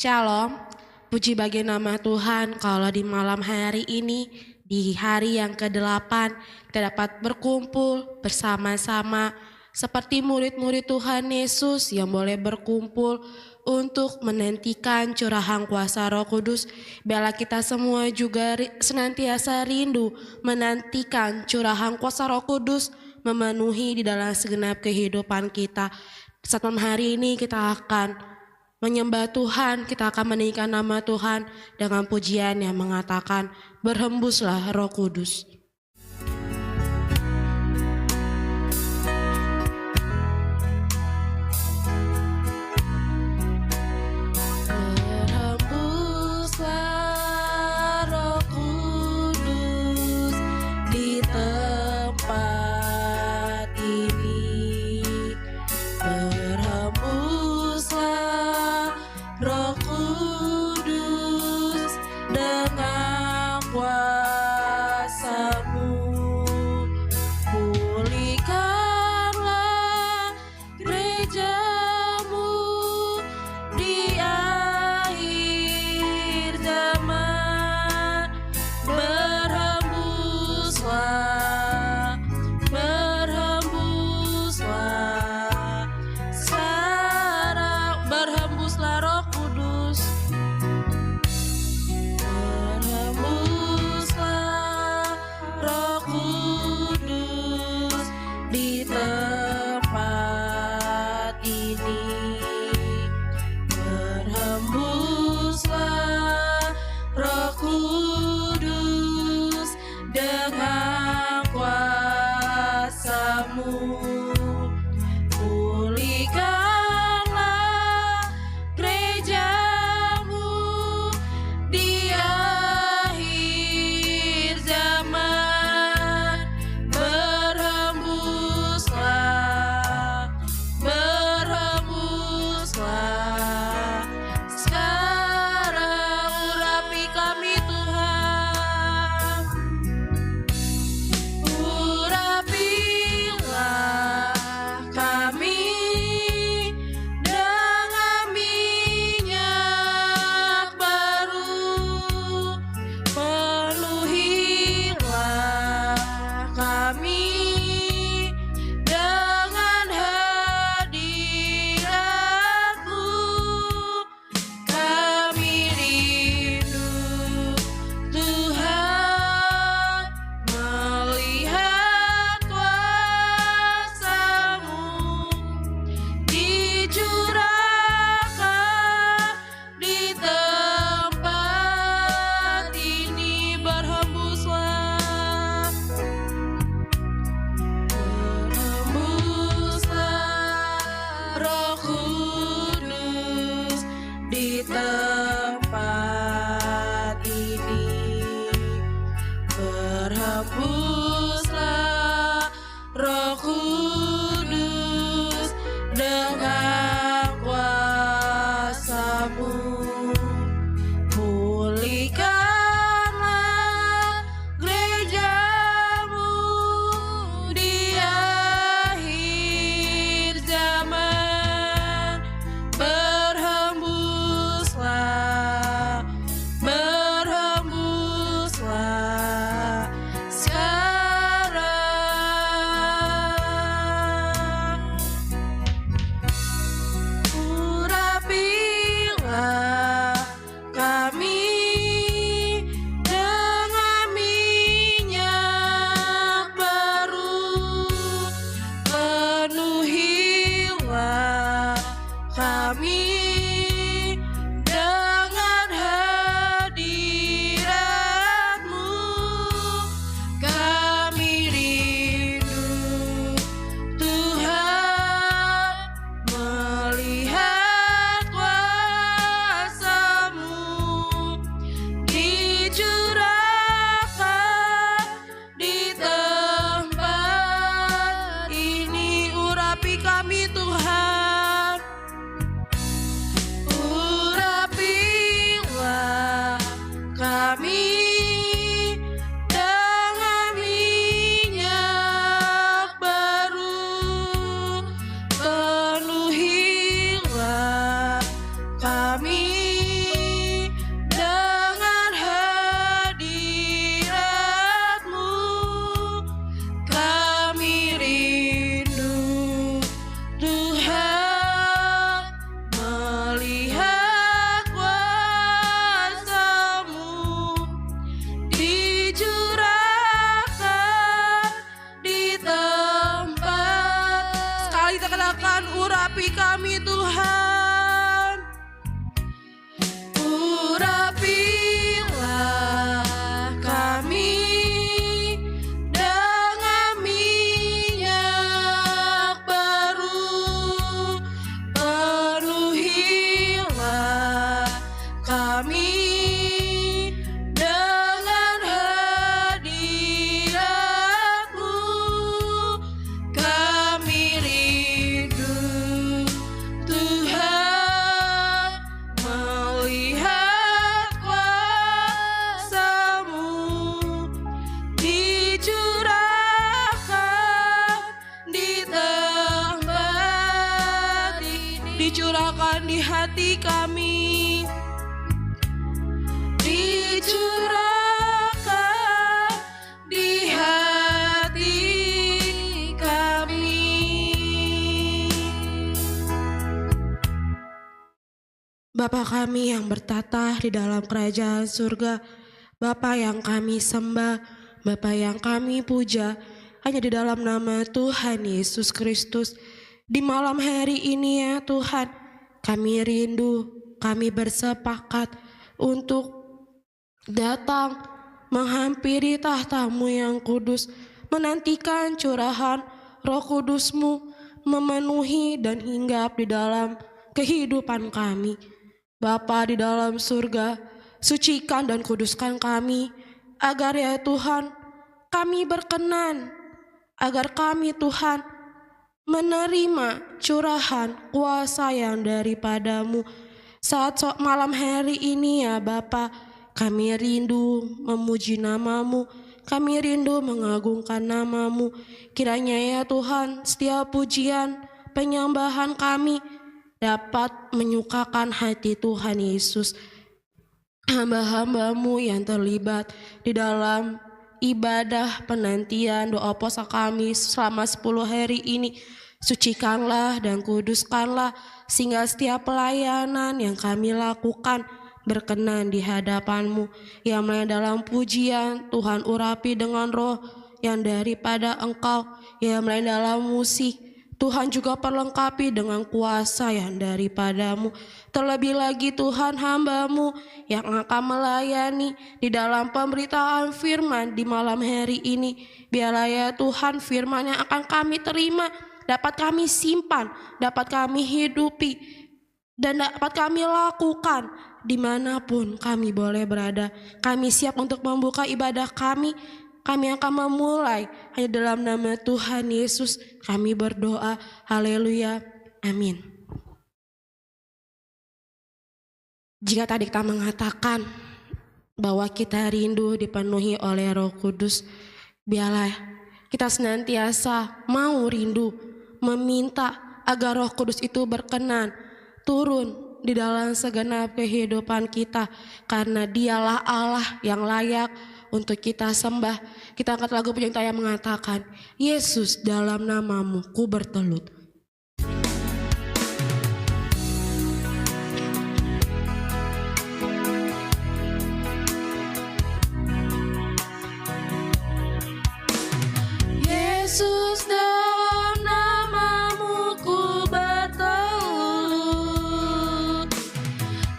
Shalom, puji bagi nama Tuhan kalau di malam hari ini, di hari yang ke-8, kita dapat berkumpul bersama-sama seperti murid-murid Tuhan Yesus yang boleh berkumpul untuk menantikan curahan kuasa Roh Kudus. Biarlah kita semua juga senantiasa rindu menantikan curahan kuasa Roh Kudus memenuhi di dalam segenap kehidupan kita. Saat malam hari ini kita akan menyembah Tuhan, kita akan meninggikan nama Tuhan dengan pujian yang mengatakan, berhembuslah Roh Kudus. Berhembuslah Roh Kudus di tempat ini. Berhembuslah Roh Kudus dengan kuasa-Mu, pulihkanlah gereja-Mu di akhir zaman. Berhembuslah, berhembuslah sekarang, berhembuslah Roh Kudus. Berhembuslah Roh Kudus di tempat ini. Berhembuslah Roh Kudus dengan kuasa-Mu, pulihkanlah gereja-Mu di akhir zaman. Berhembuslah, berhembuslah sekarang, urapi kami Tuhan. Urapilah kami dengan minyak baru, penuhilah kami dengan hadirat-Mu. Kami rindu Tuhan melihat kuasa-Mu dicurahkan di tempat ini. Berhembuslah, berhembuslah Roh Kudus di tempat ini. Berhembuslah Roh Kudus dengan kuasa-Mu, pulihkanlah gereja-Mu di akhir zaman. Berhembuslah, berhembuslah sekarang. Urapilah kami dengan minyak baru, penuhilah kami dengan hadirat-Mu. Kami rindu Tuhan melihat kuasa-Mu dicurahkan di tempat ini. Urapi kami Tuhan. katakan urapi kami Tuhan. Urapilah kami dengan minyak baru, penuhilah kami dengan hadirat-Mu. Kami rindu Tuhan melihat kuasa-Mu dicurahkan di tempat ini, dicurahkan di hati kami, dicurahkan di hati kami. Bapa kami yang bertata di dalam kerajaan surga, Bapa yang kami sembah, Bapa yang kami puja, hanya di dalam nama Tuhan Yesus Kristus. Di malam hari ini ya Tuhan, kami rindu, kami bersepakat untuk datang menghampiri tahta-Mu yang kudus, menantikan curahan Roh Kudus-Mu memenuhi dan hinggap di dalam kehidupan kami. Bapa di dalam surga, sucikan dan kuduskan kami, agar ya Tuhan, kami berkenan, agar kami Tuhan menerima curahan kuasa yang daripada-Mu. Saat malam hari ini ya Bapa, kami rindu memuji nama-Mu, kami rindu mengagungkan nama-Mu. Kiranya ya Tuhan, setiap pujian, penyembahan kami dapat menyukakan hati Tuhan Yesus. Hamba-hamba-Mu yang terlibat di dalam ibadah penantian doa puasa kami selama 10 hari ini, sucikanlah dan kuduskanlah, sehingga setiap pelayanan yang kami lakukan berkenan di hadapan-Mu. Yang mulai dalam pujian, Tuhan urapi dengan roh yang daripada Engkau. Yang mulai dalam musik, Tuhan juga perlengkapi dengan kuasa yang daripada-Mu. Terlebih lagi Tuhan, hamba-Mu yang akan melayani di dalam pemberitaan firman di malam hari ini. Biarlah ya Tuhan, firman yang akan kami terima dapat kami simpan, dapat kami hidupi, dan dapat kami lakukan dimanapun kami boleh berada. Kami siap untuk membuka ibadah kami. Kami akan memulai hanya dalam nama Tuhan Yesus kami berdoa. Haleluya. Amin. Jika tadi kita mengatakan bahwa kita rindu dipenuhi oleh Roh Kudus, biarlah kita senantiasa mau rindu meminta agar Roh Kudus itu berkenan turun di dalam segenap kehidupan kita, karena Dialah Allah yang layak untuk kita sembah. Kita angkat lagu penyertaan yang mengatakan, Yesus dalam nama-Mu ku bertelut. Yesus dalam nama-Mu ku bertelut.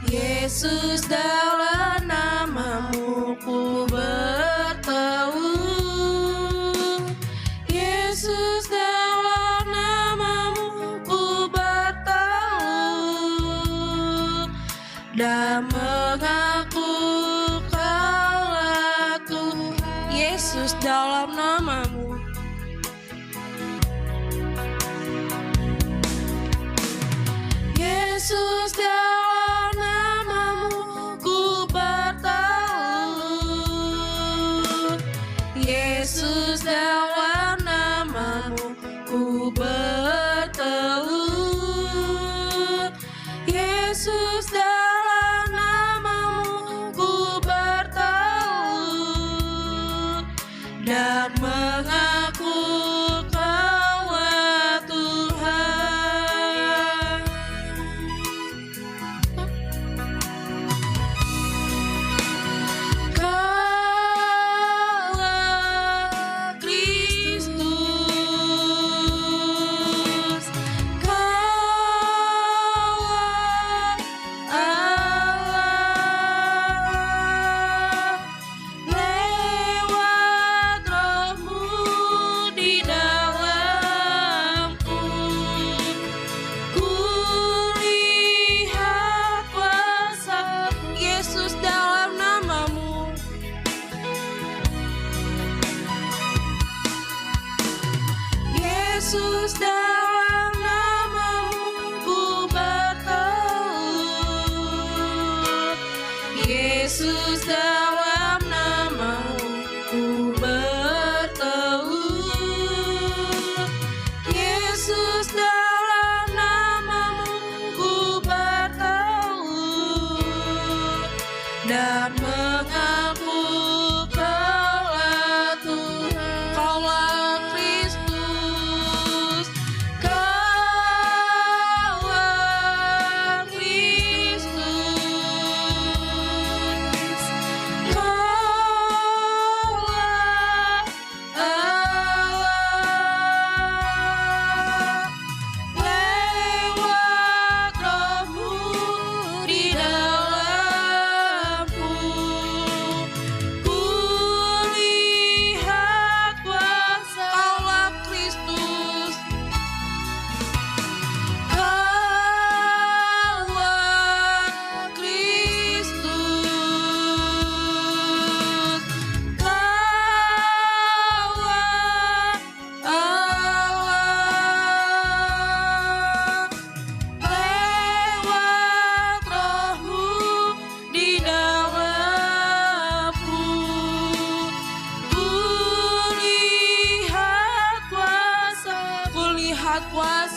Yesus dalam nama-Mu ku bertelut. Yesus dalam nama-Mu ku bertelut. Dan mengaku Kaulah Tuhan. Yesus dalam nama-Mu. Yesus dalam nama-Mu ku bertelut. Yesus dalam nama-Mu ku bertelut. Yesus dalam nama-Mu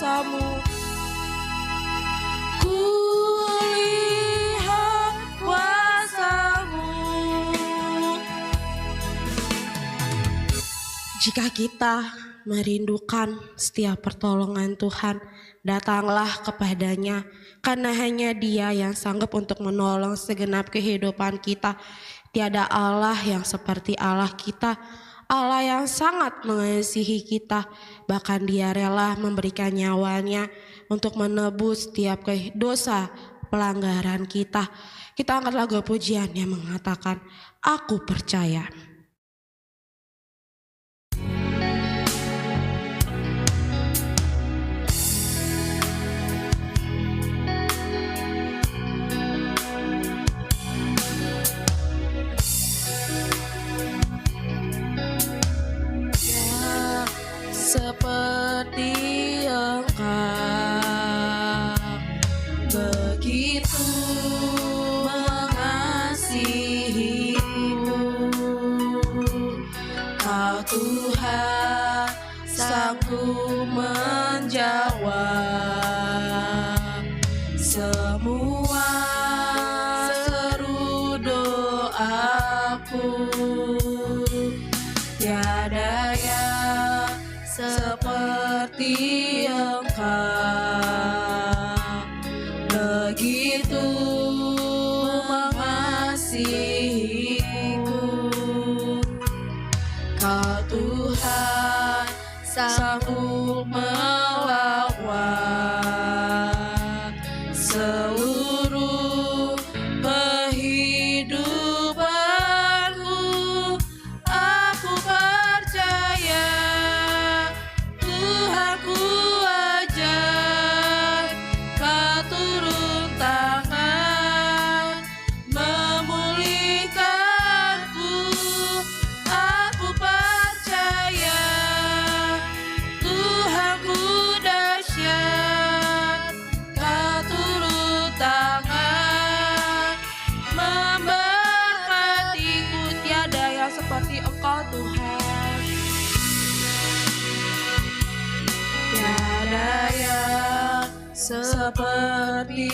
kuasa-Mu. Kulihat kuasa-Mu. Jika kita merindukan setiap pertolongan Tuhan, datanglah kepadanya, karena hanya Dia yang sanggup untuk menolong segenap kehidupan kita. Tiada Allah yang seperti Allah kita, Allah yang sangat mengasihi kita, bahkan Dia rela memberikan nyawanya untuk menebus setiap dosa pelanggaran kita. Kita angkat lagu pujian yang mengatakan, Aku percaya. Seperti Engkau begitu mengasihiku, Kau Tuhan sanggup menjawab semua seru doaku. Tiada yang seperti Engkau begitu mengasihiku, Kau Tuhan sanggup melawat seluruh kehidupanku. Aku percaya Tuhanku ajaib, Kau turun tangan memulihkanku. Aku percaya Tuhanku dahsyat, Kau turun tangan memberkatiku. Tiada yang seperti Engkau Tuhan, tiada yang seperti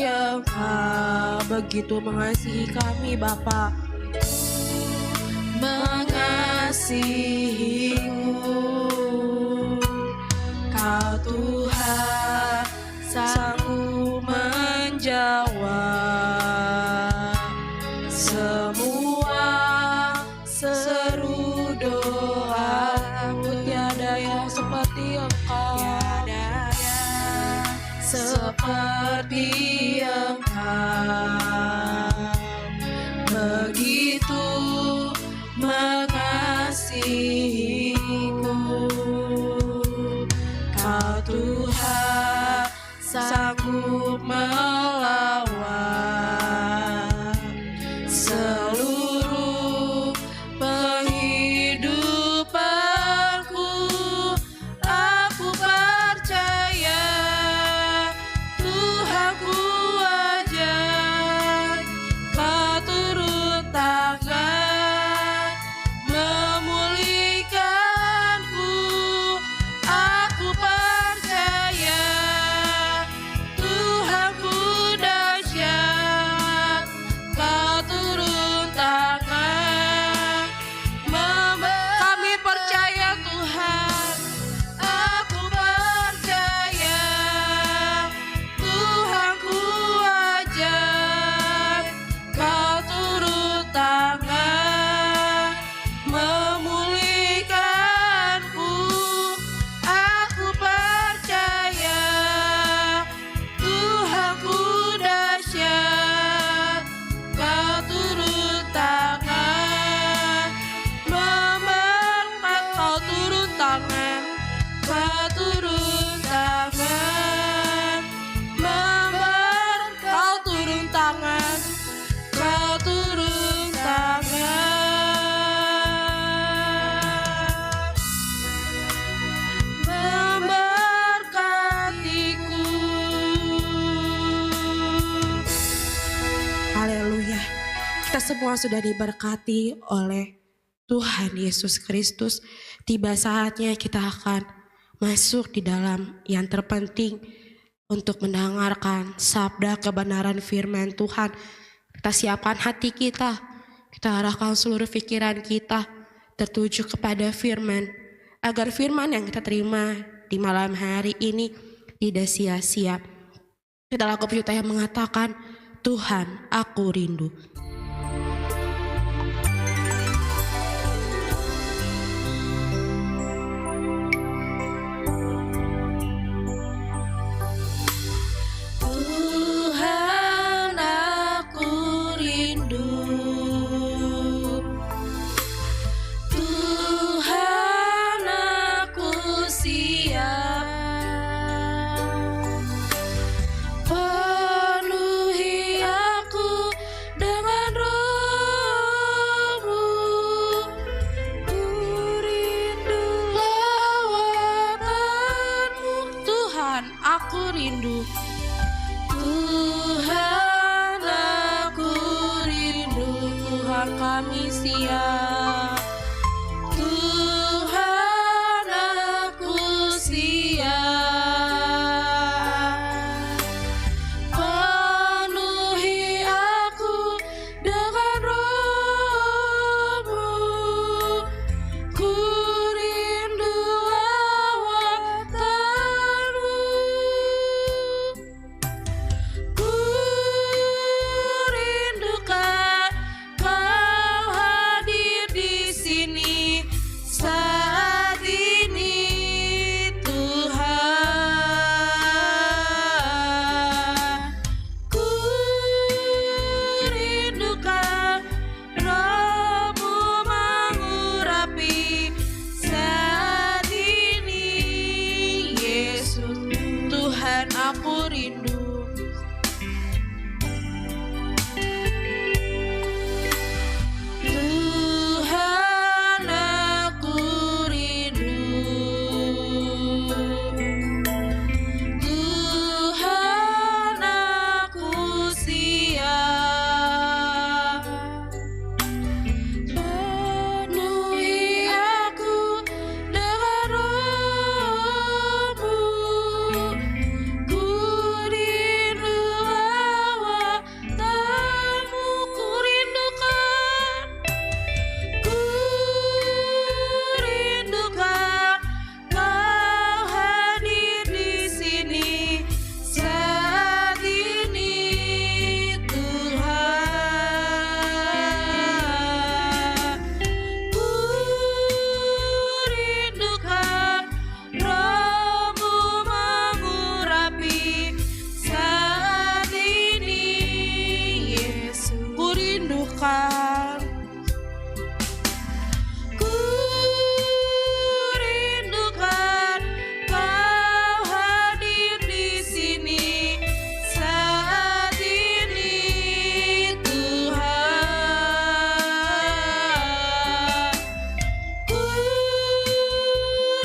Engkau. Begitu mengasihi kami Bapa, mengasihimu, Kau Tuhan sanggup menjawab semua seru doaku. Tiada yang seperti Engkau, tiada yang seperti Engkau. Begitu mengasihiku, Kau Tuhan sanggup melawat seluruh kehidupanku. Aku percaya Tuhanku ajaib, Kau turun tangan memulihkanku. Aku percaya Tuhanku dahsyat, Kau turun tangan kami percaya Tuhan. Aku percaya Tuhanku ajaib, Kau turun tangan memulihkanku. Aku percaya Tuhanku dahsyat, Kau turun tangan Kau turun tangan, Kau turun tangan Kau turun tangan, Kau turun tangan memberkatiku. Haleluya. Kita semua sudah diberkati oleh Tuhan Yesus Kristus. Tiba saatnya kita akan masuk di dalam yang terpenting untuk mendengarkan sabda kebenaran firman Tuhan. Kita siapkan hati kita, kita arahkan seluruh pikiran kita tertuju kepada firman, agar firman yang kita terima di malam hari ini tidak sia-sia. Kita lagu pejuta yang mengatakan, Tuhan, aku rindu. Aku rindu, Tuhan aku rindu, Tuhan kami siap, Tuhan aku siap, penuhi aku dengan roh-Mu, ku rindu lawatan-Mu. Ku rindukan Kau hadir di sini saat ini, Tuhan. Ku rindukan Roh-Mu mengurapi saat ini, Yesus. Tuhan, aku rindu. Tuhan aku rindu, Tuhan aku siap, penuhi aku dengan roh-Mu, ku rindu lawatan-Mu, ku rindukan, ku rindukan Kau hadir di sini saat ini, Tuhan. Ku rindukan Roh-Mu mengurapi saat ini, Yesus. Ku rindukan, ku rindukan Kau hadir di sini saat ini, Tuhan. Ku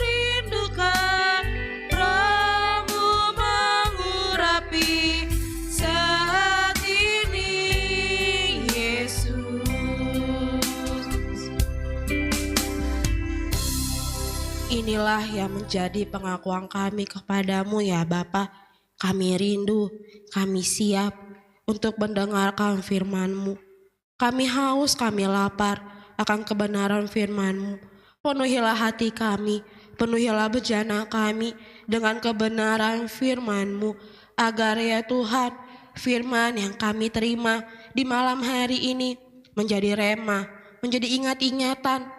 rindukan Roh-Mu mengurapi saat ini, Yesus. Inilah yang menjadi pengakuan kami kepadamu ya Bapa. Kami rindu, kami siap untuk mendengarkan firman-Mu. Kami haus, kami lapar akan kebenaran firman-Mu. Penuhilah hati kami, penuhilah bejana kami dengan kebenaran firman-Mu, agar ya Tuhan, firman yang kami terima di malam hari ini menjadi rema, menjadi ingat-ingatan,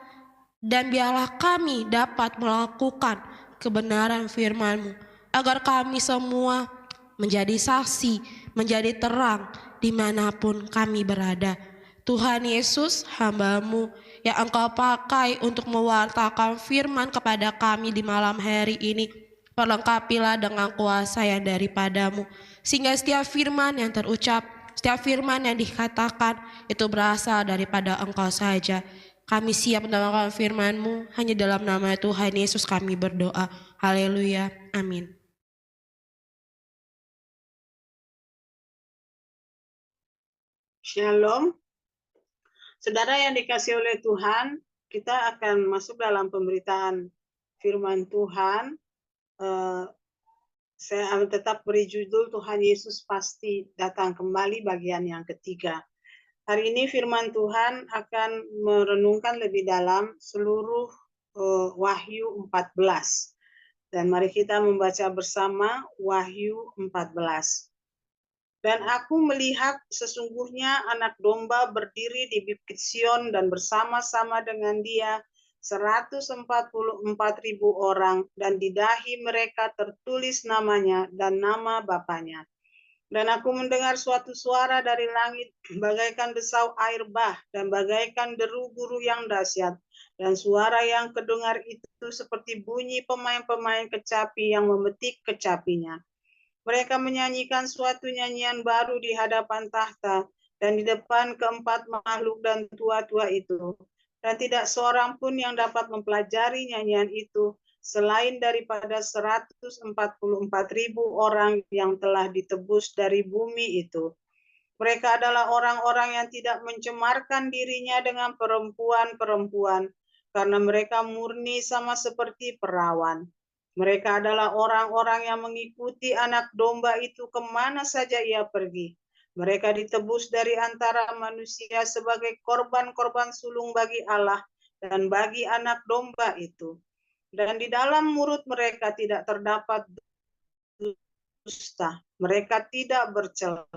dan biarlah kami dapat melakukan kebenaran firman-Mu, agar kami semua menjadi saksi, menjadi terang dimanapun kami berada. Tuhan Yesus, hamba-Mu yang Engkau pakai untuk mewartakan firman kepada kami di malam hari ini, perlengkapilah dengan kuasa yang daripada-Mu, sehingga setiap firman yang terucap, setiap firman yang dikatakan itu berasal daripada Engkau saja. Kami siap mendengarkan firman-Mu, hanya dalam nama Tuhan Yesus kami berdoa. Haleluya, amin. Shalom. Saudara yang dikasihi oleh Tuhan, kita akan masuk dalam pemberitaan firman Tuhan saya tetap beri judul Tuhan Yesus pasti datang kembali bagian yang ketiga. Hari ini firman Tuhan akan merenungkan lebih dalam seluruh Wahyu 14. Dan mari kita membaca bersama Wahyu 14. Dan aku melihat sesungguhnya anak domba berdiri di bukit Sion dan bersama-sama dengan dia 144.000 orang, dan di dahi mereka tertulis namanya dan nama Bapanya. Dan aku mendengar suatu suara dari langit bagaikan desau air bah dan bagaikan deru guru yang dahsyat. Dan suara yang kedengar itu seperti bunyi pemain-pemain kecapi yang memetik kecapinya. Mereka menyanyikan suatu nyanyian baru di hadapan tahta dan di depan keempat makhluk dan tua-tua itu. Dan tidak seorang pun yang dapat mempelajari nyanyian itu selain daripada 144.000 orang yang telah ditebus dari bumi itu. Mereka adalah orang-orang yang tidak mencemarkan dirinya dengan perempuan-perempuan, karena mereka murni sama seperti perawan. Mereka adalah orang-orang yang mengikuti anak domba itu kemana saja ia pergi. Mereka ditebus dari antara manusia sebagai korban-korban sulung bagi Allah dan bagi anak domba itu. Dan di dalam mulut mereka tidak terdapat dusta. Mereka tidak bercela.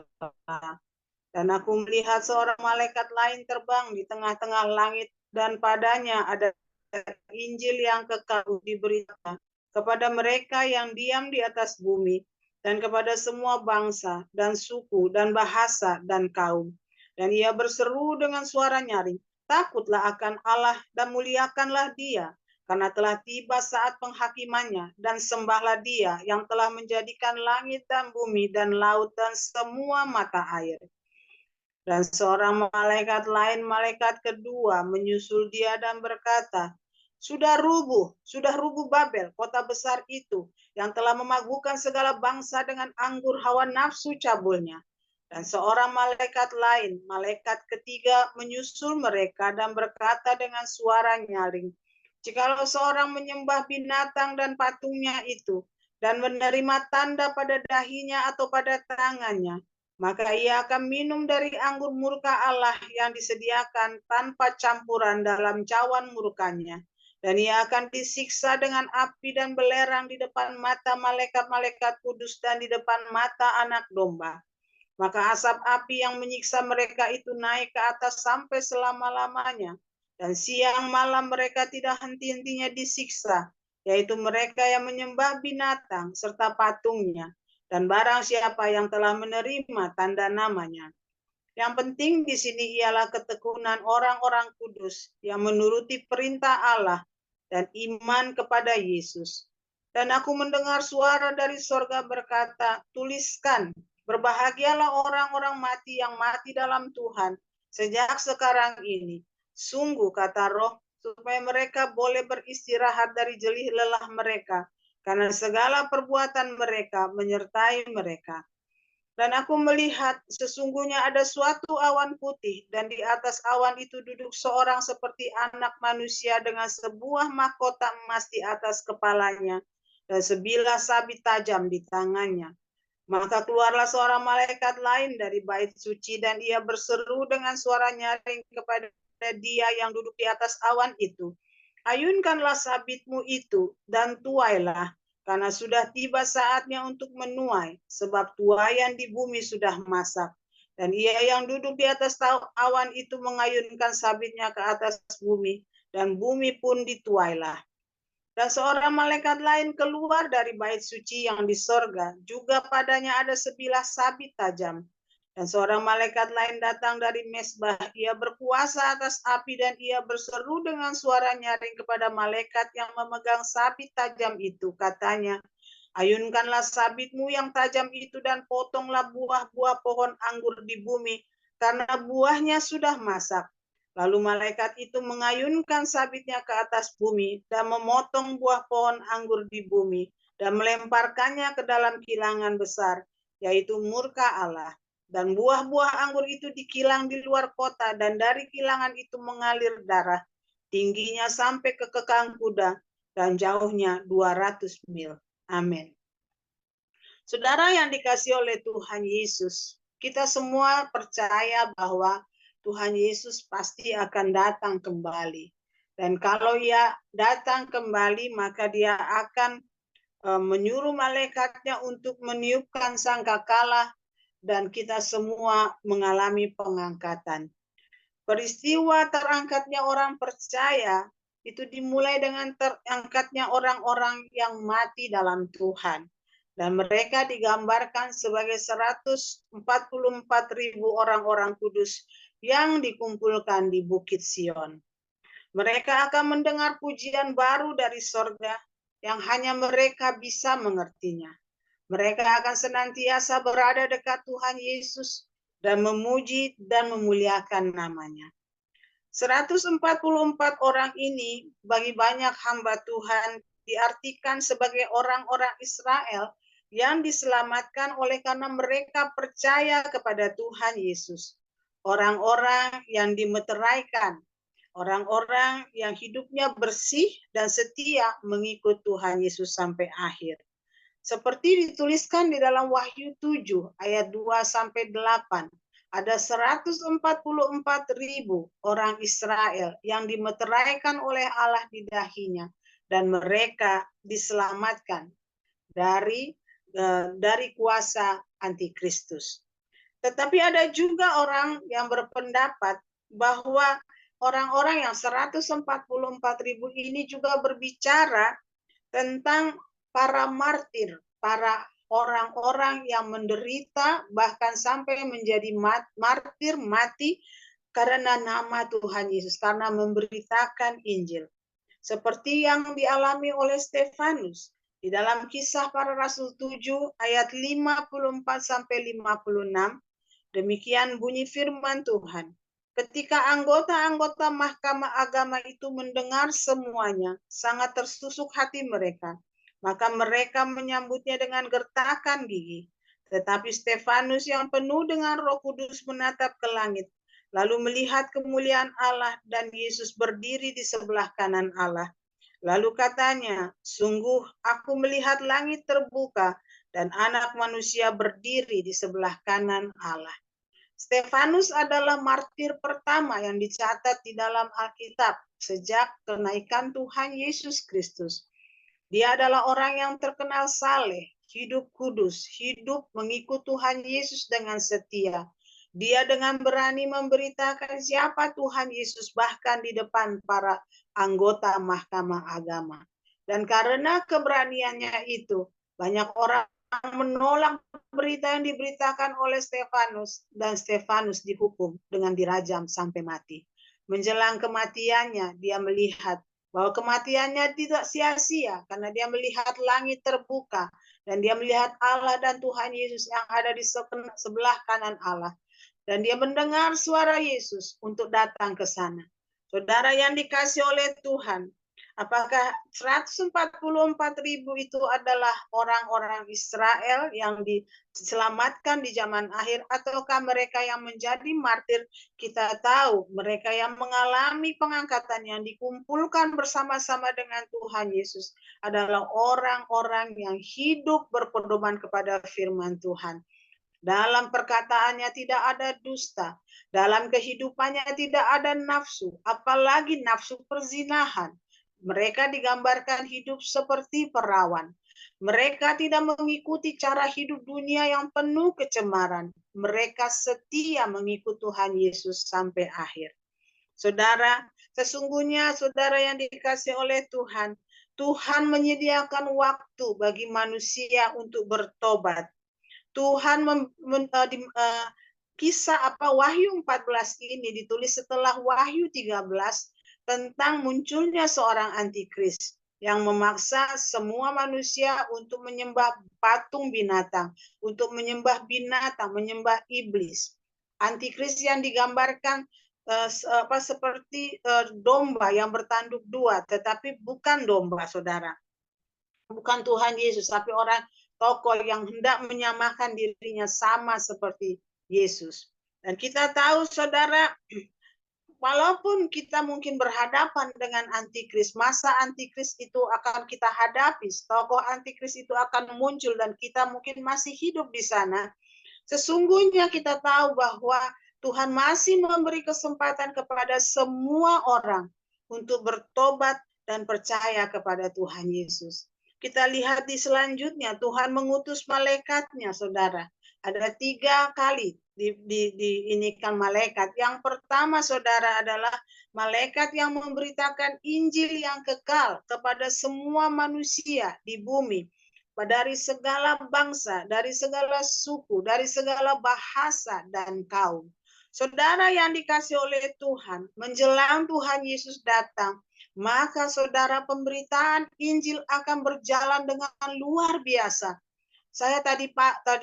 Dan aku melihat seorang malaikat lain terbang di tengah-tengah langit, dan padanya ada Injil yang kekal diberitakan kepada mereka yang diam di atas bumi, dan kepada semua bangsa, dan suku, dan bahasa, dan kaum. Dan ia berseru dengan suara nyaring, takutlah akan Allah dan muliakanlah dia, karena telah tiba saat penghakimannya, dan sembahlah dia yang telah menjadikan langit dan bumi dan laut dan semua mata air. Dan seorang malaikat lain, malaikat kedua, menyusul dia dan berkata, sudah rubuh Babel, kota besar itu, yang telah memabukkan segala bangsa dengan anggur hawa nafsu cabulnya. Dan seorang malaikat lain, malaikat ketiga, menyusul mereka dan berkata dengan suara nyaring, jikalau seorang menyembah binatang dan patungnya itu, dan menerima tanda pada dahinya atau pada tangannya, maka ia akan minum dari anggur murka Allah yang disediakan tanpa campuran dalam cawan murkanya. Dan ia akan disiksa dengan api dan belerang di depan mata malaikat-malaikat kudus dan di depan mata anak domba. Maka asap api yang menyiksa mereka itu naik ke atas sampai selama-lamanya. Dan siang malam mereka tidak henti-hentinya disiksa, yaitu mereka yang menyembah binatang serta patungnya, dan barang siapa yang telah menerima tanda namanya. Yang penting di sini ialah ketekunan orang-orang kudus yang menuruti perintah Allah dan iman kepada Yesus. Dan aku mendengar suara dari sorga berkata, tuliskan, berbahagialah orang-orang mati yang mati dalam Tuhan sejak sekarang ini. Sungguh, kata Roh, supaya mereka boleh beristirahat dari jelih lelah mereka, karena segala perbuatan mereka menyertai mereka. Dan aku melihat sesungguhnya ada suatu awan putih, dan di atas awan itu duduk seorang seperti anak manusia dengan sebuah mahkota emas di atas kepalanya dan sebilah sabit tajam di tangannya. Maka keluarlah seorang malaikat lain dari bait suci, dan ia berseru dengan suara nyaring kepada dia yang duduk di atas awan itu, ayunkanlah sabitmu itu dan tuailah, karena sudah tiba saatnya untuk menuai, sebab tuaian di bumi sudah masak. Dan ia yang duduk di atas awan itu mengayunkan sabitnya ke atas bumi, dan bumi pun dituailah. Dan seorang malaikat lain keluar dari bait suci yang di sorga, juga padanya ada sebilah sabit tajam. Dan seorang malaikat lain datang dari mesbah, ia berkuasa atas api, dan ia berseru dengan suara nyaring kepada malaikat yang memegang sabit tajam itu, katanya, ayunkanlah sabitmu yang tajam itu dan potonglah buah-buah pohon anggur di bumi, karena buahnya sudah masak. Lalu malaikat itu mengayunkan sabitnya ke atas bumi dan memotong buah pohon anggur di bumi dan melemparkannya ke dalam kilangan besar, yaitu murka Allah. Dan buah-buah anggur itu dikilang di luar kota, dan dari kilangan itu mengalir darah, tingginya sampai ke kekang kuda dan jauhnya 200 mil. Amin. Saudara yang dikasihi oleh Tuhan Yesus, kita semua percaya bahwa Tuhan Yesus pasti akan datang kembali. Dan kalau Ia datang kembali, maka Dia akan menyuruh malaikatnya untuk meniupkan sangkakala dan kita semua mengalami pengangkatan. Peristiwa terangkatnya orang percaya itu dimulai dengan terangkatnya orang-orang yang mati dalam Tuhan. Dan mereka digambarkan sebagai 144.000 orang-orang kudus yang dikumpulkan di Bukit Sion. Mereka akan mendengar pujian baru dari sorga yang hanya mereka bisa mengertinya. Mereka akan senantiasa berada dekat Tuhan Yesus dan memuji dan memuliakan namanya. 144 orang ini bagi banyak hamba Tuhan diartikan sebagai orang-orang Israel yang diselamatkan oleh karena mereka percaya kepada Tuhan Yesus. Orang-orang yang dimeteraikan, orang-orang yang hidupnya bersih dan setia mengikut Tuhan Yesus sampai akhir. Seperti dituliskan di dalam Wahyu 7 ayat 2 sampai 8, ada 144.000 orang Israel yang dimeteraikan oleh Allah di dahinya dan mereka diselamatkan dari kuasa antikristus. Tetapi ada juga orang yang berpendapat bahwa orang-orang yang 144.000 ini juga berbicara tentang para martir, para orang-orang yang menderita bahkan sampai menjadi martir mati karena nama Tuhan Yesus, karena memberitakan Injil. Seperti yang dialami oleh Stefanus di dalam Kisah Para Rasul 7 ayat 54 sampai 56, demikian bunyi firman Tuhan. Ketika anggota-anggota Mahkamah Agama itu mendengar semuanya, sangat tersusuk hati mereka. Maka mereka menyambutnya dengan gertakan gigi. Tetapi Stefanus yang penuh dengan Roh Kudus menatap ke langit, lalu melihat kemuliaan Allah dan Yesus berdiri di sebelah kanan Allah. Lalu katanya, sungguh aku melihat langit terbuka dan Anak Manusia berdiri di sebelah kanan Allah. Stefanus adalah martir pertama yang dicatat di dalam Alkitab sejak kenaikan Tuhan Yesus Kristus. Dia adalah orang yang terkenal saleh, hidup kudus, hidup mengikut Tuhan Yesus dengan setia. Dia dengan berani memberitakan siapa Tuhan Yesus bahkan di depan para anggota Mahkamah Agama. Dan karena keberaniannya itu, banyak orang menolak berita yang diberitakan oleh Stefanus dan Stefanus dihukum dengan dirajam sampai mati. Menjelang kematiannya, dia melihat bahwa kematiannya tidak sia-sia karena dia melihat langit terbuka dan dia melihat Allah dan Tuhan Yesus yang ada di sebelah kanan Allah. Dan dia mendengar suara Yesus untuk datang ke sana. Saudara yang dikasih oleh Tuhan, apakah 144.000 itu adalah orang-orang Israel yang diselamatkan di zaman akhir ataukah mereka yang menjadi martir? Kita tahu mereka yang mengalami pengangkatan yang dikumpulkan bersama-sama dengan Tuhan Yesus adalah orang-orang yang hidup berpedoman kepada firman Tuhan. Dalam perkataannya tidak ada dusta. Dalam kehidupannya tidak ada nafsu, apalagi nafsu perzinahan. Mereka digambarkan hidup seperti perawan. Mereka tidak mengikuti cara hidup dunia yang penuh kecemaran. Mereka setia mengikut Tuhan Yesus sampai akhir. Saudara, sesungguhnya saudara yang dikasihi oleh Tuhan, Tuhan menyediakan waktu bagi manusia untuk bertobat. Tuhan kisah Wahyu 14 ini ditulis setelah Wahyu 13 tentang munculnya seorang antikris yang memaksa semua manusia untuk menyembah patung binatang, untuk menyembah binatang, menyembah iblis. Antikris yang digambarkan seperti domba yang bertanduk dua, tetapi bukan domba, saudara. Bukan Tuhan Yesus, tapi orang tokoh yang hendak menyamakan dirinya sama seperti Yesus. Dan kita tahu, saudara, walaupun kita mungkin berhadapan dengan antikris, masa antikris itu akan kita hadapi, tokoh antikris itu akan muncul dan kita mungkin masih hidup di sana. Sesungguhnya kita tahu bahwa Tuhan masih memberi kesempatan kepada semua orang untuk bertobat dan percaya kepada Tuhan Yesus. Kita lihat di selanjutnya, Tuhan mengutus malaikatnya, saudara. Ada 3 kali diinikan malaikat. Yang pertama, saudara, adalah malaikat yang memberitakan Injil yang kekal kepada semua manusia di bumi, dari segala bangsa, dari segala suku, dari segala bahasa dan kaum. Saudara yang dikasih oleh Tuhan, menjelang Tuhan Yesus datang, maka saudara, pemberitaan Injil akan berjalan dengan luar biasa. Saya tadi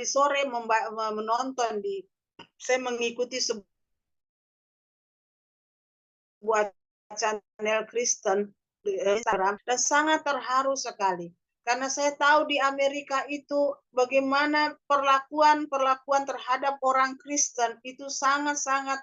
sore menonton saya mengikuti sebuah channel Kristen di Instagram dan sangat terharu sekali. Karena saya tahu di Amerika itu bagaimana perlakuan terhadap orang Kristen itu sangat-sangat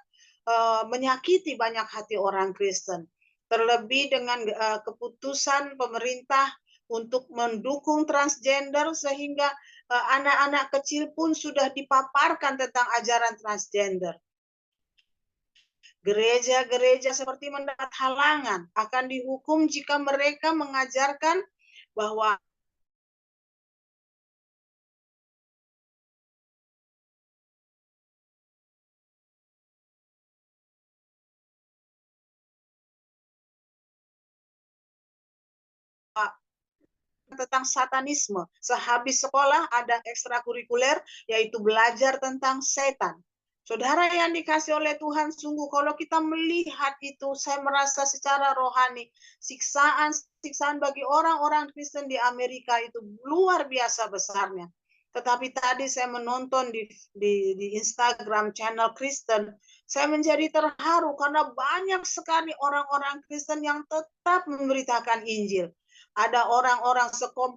menyakiti banyak hati orang Kristen. Terlebih dengan keputusan pemerintah untuk mendukung transgender, sehingga anak-anak kecil pun sudah dipaparkan tentang ajaran transgender. Gereja-gereja seperti mendapat halangan, akan dihukum jika mereka mengajarkan bahwa tentang satanisme. Sehabis sekolah ada ekstrakurikuler, yaitu belajar tentang setan. Saudara yang dikasih oleh Tuhan, sungguh kalau kita melihat itu, saya merasa secara rohani, siksaan bagi orang-orang Kristen di Amerika itu luar biasa besarnya. Tetapi tadi saya menonton di Instagram channel Kristen, saya menjadi terharu karena banyak sekali orang-orang Kristen yang tetap memberitakan Injil. Ada orang-orang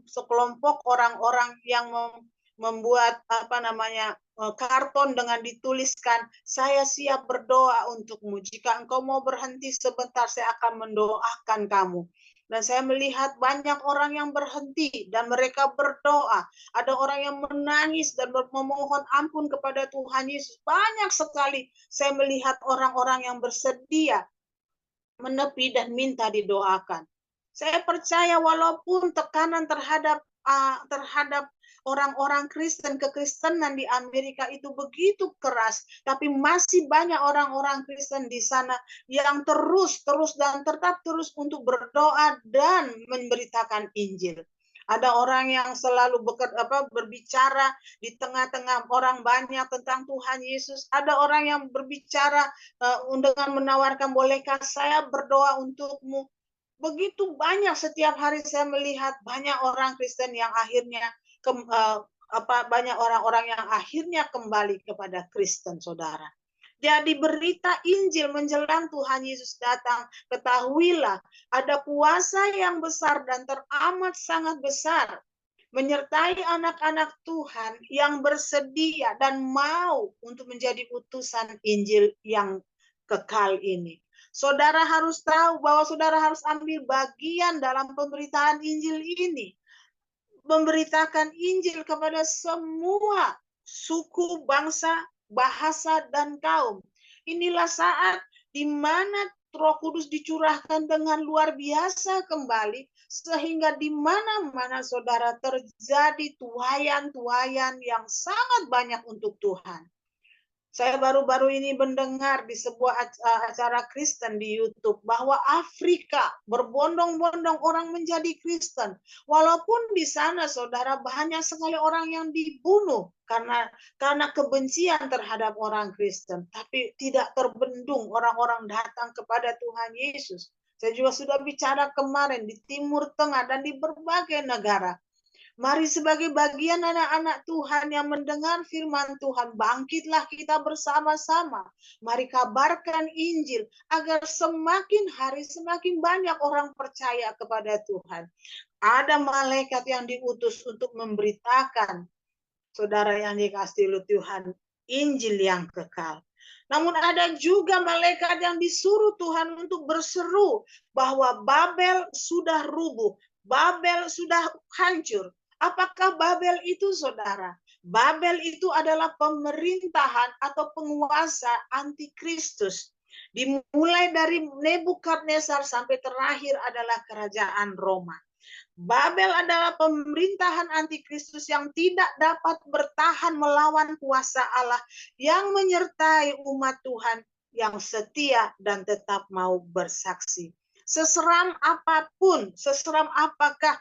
sekelompok orang-orang yang membuat karton dengan dituliskan, saya siap berdoa untukmu. Jika engkau mau berhenti sebentar, saya akan mendoakan kamu. Dan saya melihat banyak orang yang berhenti dan mereka berdoa. Ada orang yang menangis dan memohon ampun kepada Tuhan Yesus. Banyak sekali saya melihat orang-orang yang bersedia menepi dan minta didoakan. Saya percaya walaupun tekanan terhadap orang-orang Kristen, kekristenan di Amerika itu begitu keras, tapi masih banyak orang-orang Kristen di sana yang terus dan tetap terus untuk berdoa dan memberitakan Injil. Ada orang yang selalu berbicara di tengah-tengah orang banyak tentang Tuhan Yesus. Ada orang yang berbicara dengan menawarkan, bolehkah saya berdoa untukmu? Begitu banyak, setiap hari saya melihat banyak orang Kristen yang akhirnya banyak orang-orang yang akhirnya kembali kepada Kristen, saudara. Jadi berita Injil menjelang Tuhan Yesus datang, ketahuilah ada kuasa yang besar dan teramat sangat besar menyertai anak-anak Tuhan yang bersedia dan mau untuk menjadi utusan Injil yang kekal ini. Saudara harus tahu bahwa saudara harus ambil bagian dalam pemberitaan Injil ini. Memberitakan Injil kepada semua suku, bangsa, bahasa, dan kaum. Inilah saat di mana Roh Kudus dicurahkan dengan luar biasa kembali, sehingga di mana-mana saudara terjadi tuaian-tuaian yang sangat banyak untuk Tuhan. Saya baru-baru ini mendengar di sebuah acara Kristen di YouTube bahwa Afrika berbondong-bondong orang menjadi Kristen. Walaupun di sana, saudara, banyak sekali orang yang dibunuh karena kebencian terhadap orang Kristen. Tapi tidak terbendung orang-orang datang kepada Tuhan Yesus. Saya juga sudah bicara kemarin di Timur Tengah dan di berbagai negara. Mari sebagai bagian anak-anak Tuhan yang mendengar firman Tuhan, bangkitlah kita bersama-sama. Mari kabarkan Injil agar semakin hari semakin banyak orang percaya kepada Tuhan. Ada malaikat yang diutus untuk memberitakan, saudara yang dikasihi oleh Tuhan, Injil yang kekal. Namun ada juga malaikat yang disuruh Tuhan untuk berseru bahwa Babel sudah rubuh, Babel sudah hancur. Apakah Babel itu, saudara? Babel itu adalah pemerintahan atau penguasa antikristus. Dimulai dari Nebukadnezar sampai terakhir adalah kerajaan Roma. Babel adalah pemerintahan antikristus yang tidak dapat bertahan melawan kuasa Allah yang menyertai umat Tuhan yang setia dan tetap mau bersaksi. Seseram apapun, seseram apakah,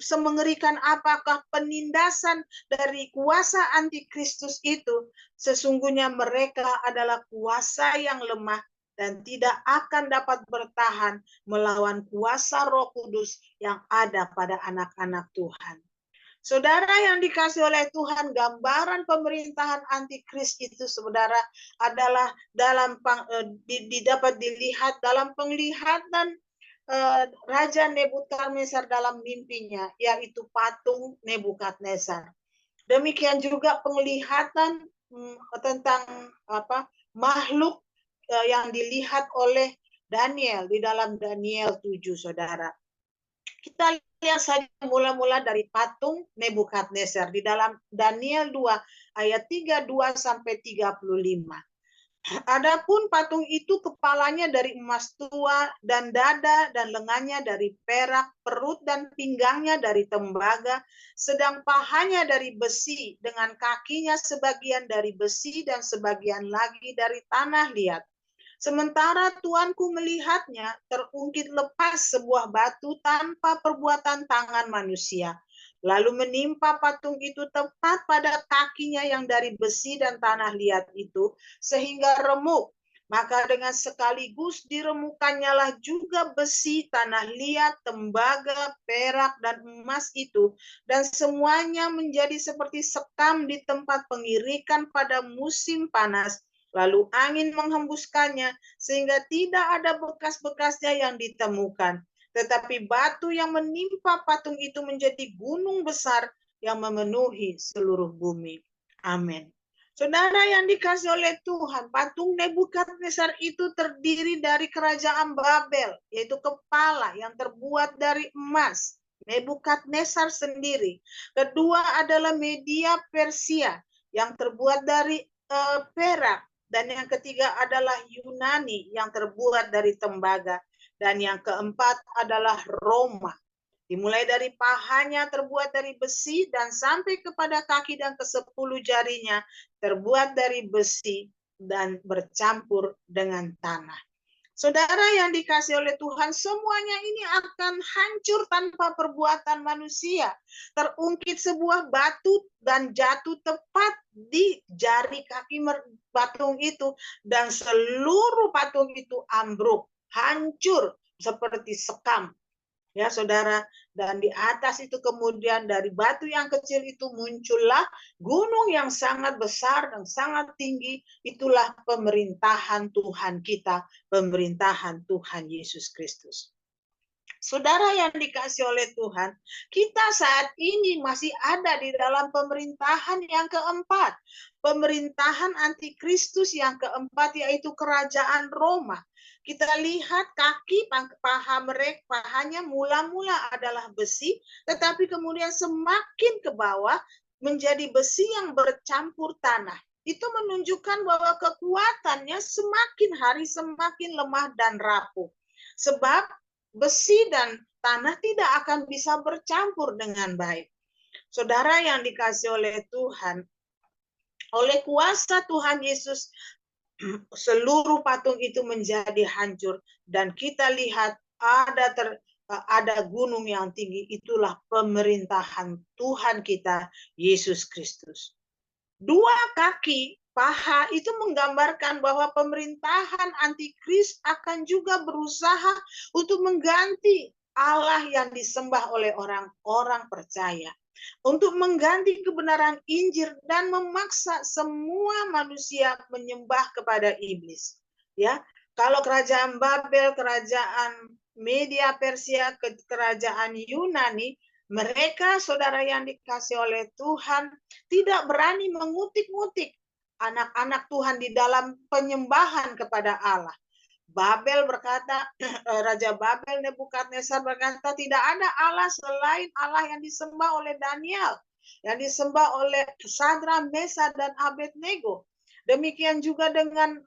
semengerikan apakah penindasan dari kuasa antikristus itu, sesungguhnya mereka adalah kuasa yang lemah dan tidak akan dapat bertahan melawan kuasa Roh Kudus yang ada pada anak-anak Tuhan. Saudara yang dikasih oleh Tuhan, gambaran pemerintahan antikris itu, saudara, adalah dapat dilihat dalam penglihatan Raja Nebukadnezar dalam mimpinya, yaitu patung Nebukadnezar. Demikian juga penglihatan tentang makhluk yang dilihat oleh Daniel di dalam Daniel 7, saudara. Kita lihat saja mula-mula dari patung Nebukadnezar di dalam Daniel 2 ayat 32 sampai 35. Adapun patung itu kepalanya dari emas tua dan dada dan lengannya dari perak, perut dan pinggangnya dari tembaga, sedang pahanya dari besi dengan kakinya sebagian dari besi dan sebagian lagi dari tanah liat. Sementara tuanku melihatnya, terungkit lepas sebuah batu tanpa perbuatan tangan manusia. Lalu menimpa patung itu tepat pada kakinya yang dari besi dan tanah liat itu, sehingga remuk. Maka dengan sekaligus diremukannya lah juga besi, tanah liat, tembaga, perak, dan emas itu, dan semuanya menjadi seperti sekam di tempat pengirikan pada musim panas. Lalu angin menghembuskannya sehingga tidak ada bekas-bekasnya yang ditemukan. Tetapi batu yang menimpa patung itu menjadi gunung besar yang memenuhi seluruh bumi. Amin. Saudara yang dikasih oleh Tuhan, patung Nebukadnezar itu terdiri dari kerajaan Babel, yaitu kepala yang terbuat dari emas, Nebukadnezar sendiri. Kedua adalah Media Persia yang terbuat dari perak. Dan yang ketiga adalah Yunani yang terbuat dari tembaga. Dan yang keempat adalah Roma. Dimulai dari pahanya terbuat dari besi dan sampai kepada kaki dan ke-10 jarinya terbuat dari besi dan bercampur dengan tanah. Saudara yang dikasih oleh Tuhan, semuanya ini akan hancur tanpa perbuatan manusia. Terungkit sebuah batu dan jatuh tepat di jari kaki patung itu, dan seluruh patung itu ambruk, hancur seperti sekam. Ya, saudara, dan di atas itu kemudian dari batu yang kecil itu muncullah gunung yang sangat besar dan sangat tinggi. Itulah pemerintahan Tuhan kita, pemerintahan Tuhan Yesus Kristus. Saudara yang dikasih oleh Tuhan, kita saat ini masih ada di dalam pemerintahan yang keempat. Pemerintahan antikristus yang keempat, yaitu kerajaan Roma. Kita lihat kaki pahanya mula-mula adalah besi, tetapi kemudian semakin ke bawah menjadi besi yang bercampur tanah. Itu menunjukkan bahwa kekuatannya semakin hari semakin lemah dan rapuh. Sebab besi dan tanah tidak akan bisa bercampur dengan baik. Saudara yang dikasih oleh Tuhan, oleh kuasa Tuhan Yesus, seluruh patung itu menjadi hancur, dan kita lihat ada gunung yang tinggi. Itulah pemerintahan Tuhan kita Yesus Kristus. Dua kaki paha itu menggambarkan bahwa pemerintahan antikris akan juga berusaha untuk mengganti Allah yang disembah oleh orang-orang percaya, untuk mengganti kebenaran Injil dan memaksa semua manusia menyembah kepada iblis. Ya, kalau kerajaan Babel, kerajaan Media Persia, kerajaan Yunani, mereka, saudara yang dikasih oleh Tuhan, tidak berani mengutik-ngutik anak-anak Tuhan di dalam penyembahan kepada Allah. Babel berkata, Raja Babel Nebukadnezar berkata, tidak ada Allah selain Allah yang disembah oleh Daniel, yang disembah oleh Sadra, Mesa, dan Abednego. Demikian juga dengan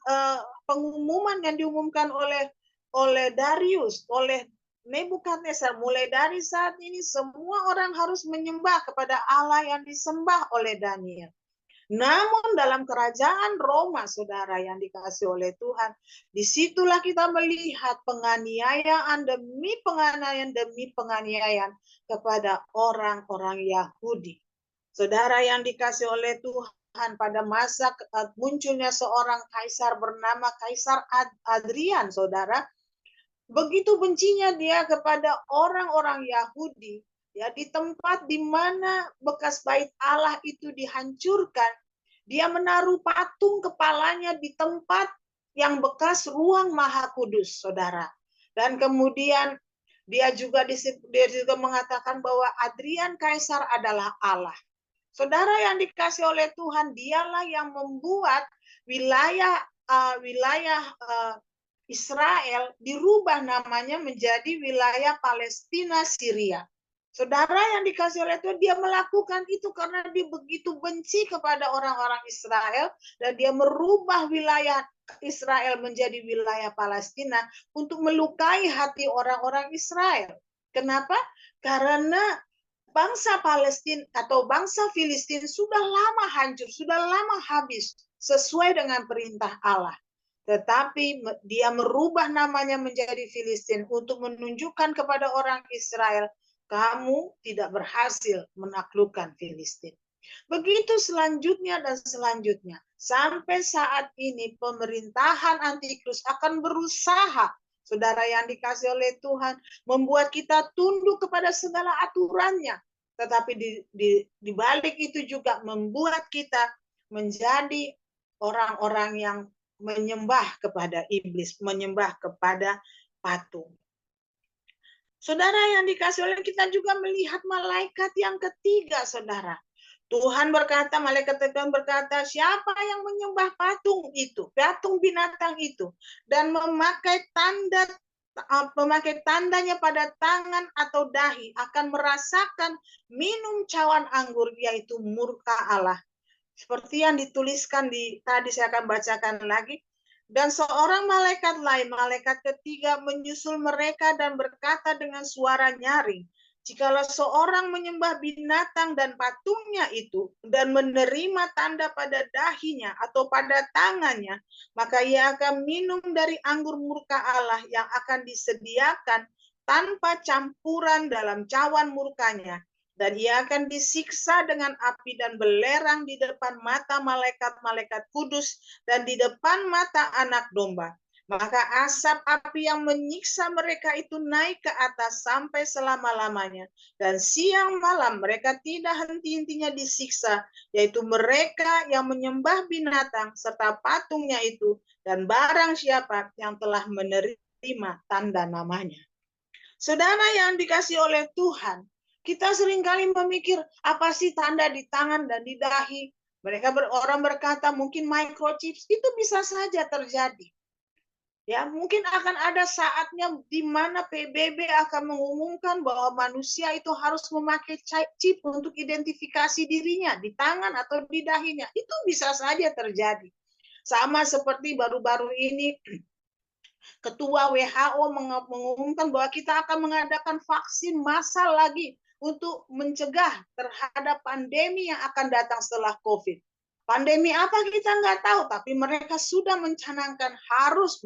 pengumuman yang diumumkan oleh Darius, oleh Nebukadnezar. Mulai dari saat ini semua orang harus menyembah kepada Allah yang disembah oleh Daniel. Namun dalam kerajaan Roma, saudara yang dikasih oleh Tuhan, disitulah kita melihat penganiayaan demi penganiayaan kepada orang-orang Yahudi. Saudara yang dikasih oleh Tuhan, pada masa munculnya seorang kaisar bernama Kaisar Adrian, saudara, begitu bencinya dia kepada orang-orang Yahudi, ya, di tempat di mana bekas bait Allah itu dihancurkan, dia menaruh patung kepalanya di tempat yang bekas ruang Maha Kudus, saudara. Dan kemudian dia juga mengatakan bahwa Adrian Kaisar adalah Allah. Saudara yang dikasih oleh Tuhan, dialah yang membuat wilayah Israel dirubah namanya menjadi wilayah Palestina Syria. Saudara yang dikasih oleh Tuhan, dia melakukan itu karena dia begitu benci kepada orang-orang Israel, dan dia merubah wilayah Israel menjadi wilayah Palestina untuk melukai hati orang-orang Israel. Kenapa? Karena bangsa Palestina atau bangsa Filistin sudah lama hancur, sudah lama habis sesuai dengan perintah Allah. Tetapi dia merubah namanya menjadi Filistin untuk menunjukkan kepada orang Israel, kamu tidak berhasil menaklukkan Filistin. Begitu selanjutnya dan selanjutnya. Sampai saat ini pemerintahan antikristus akan berusaha, saudara yang dikasih oleh Tuhan, membuat kita tunduk kepada segala aturannya. Tetapi di balik itu juga membuat kita menjadi orang-orang yang menyembah kepada iblis, menyembah kepada patung. Saudara yang dikasih oleh kita juga melihat malaikat yang ketiga, saudara. Tuhan berkata, malaikat Tuhan berkata, siapa yang menyembah patung itu, patung binatang itu, dan memakai tandanya pada tangan atau dahi, akan merasakan minum cawan anggur, yaitu murka Allah. Seperti yang dituliskan tadi saya akan bacakan lagi. Dan seorang malaikat lain, malaikat ketiga, menyusul mereka dan berkata dengan suara nyaring, jikalau seorang menyembah binatang dan patungnya itu dan menerima tanda pada dahinya atau pada tangannya, maka ia akan minum dari anggur murka Allah yang akan disediakan tanpa campuran dalam cawan murkanya. Dan ia akan disiksa dengan api dan belerang di depan mata malaikat-malaikat kudus dan di depan mata anak domba. Maka asap api yang menyiksa mereka itu naik ke atas sampai selama-lamanya. Dan siang malam mereka tidak henti-hentinya disiksa, yaitu mereka yang menyembah binatang serta patungnya itu, dan barang siapa yang telah menerima tanda namanya. Saudara yang dikasih oleh Tuhan, kita seringkali memikir, apa sih tanda di tangan dan di dahi? Orang berkata mungkin microchips, itu bisa saja terjadi. Ya, mungkin akan ada saatnya di mana PBB akan mengumumkan bahwa manusia itu harus memakai chip untuk identifikasi dirinya di tangan atau di dahinya. Itu bisa saja terjadi. Sama seperti baru-baru ini Ketua WHO mengumumkan bahwa kita akan mengadakan vaksin massal lagi untuk mencegah terhadap pandemi yang akan datang setelah COVID. Pandemi apa kita nggak tahu, tapi mereka sudah mencanangkan harus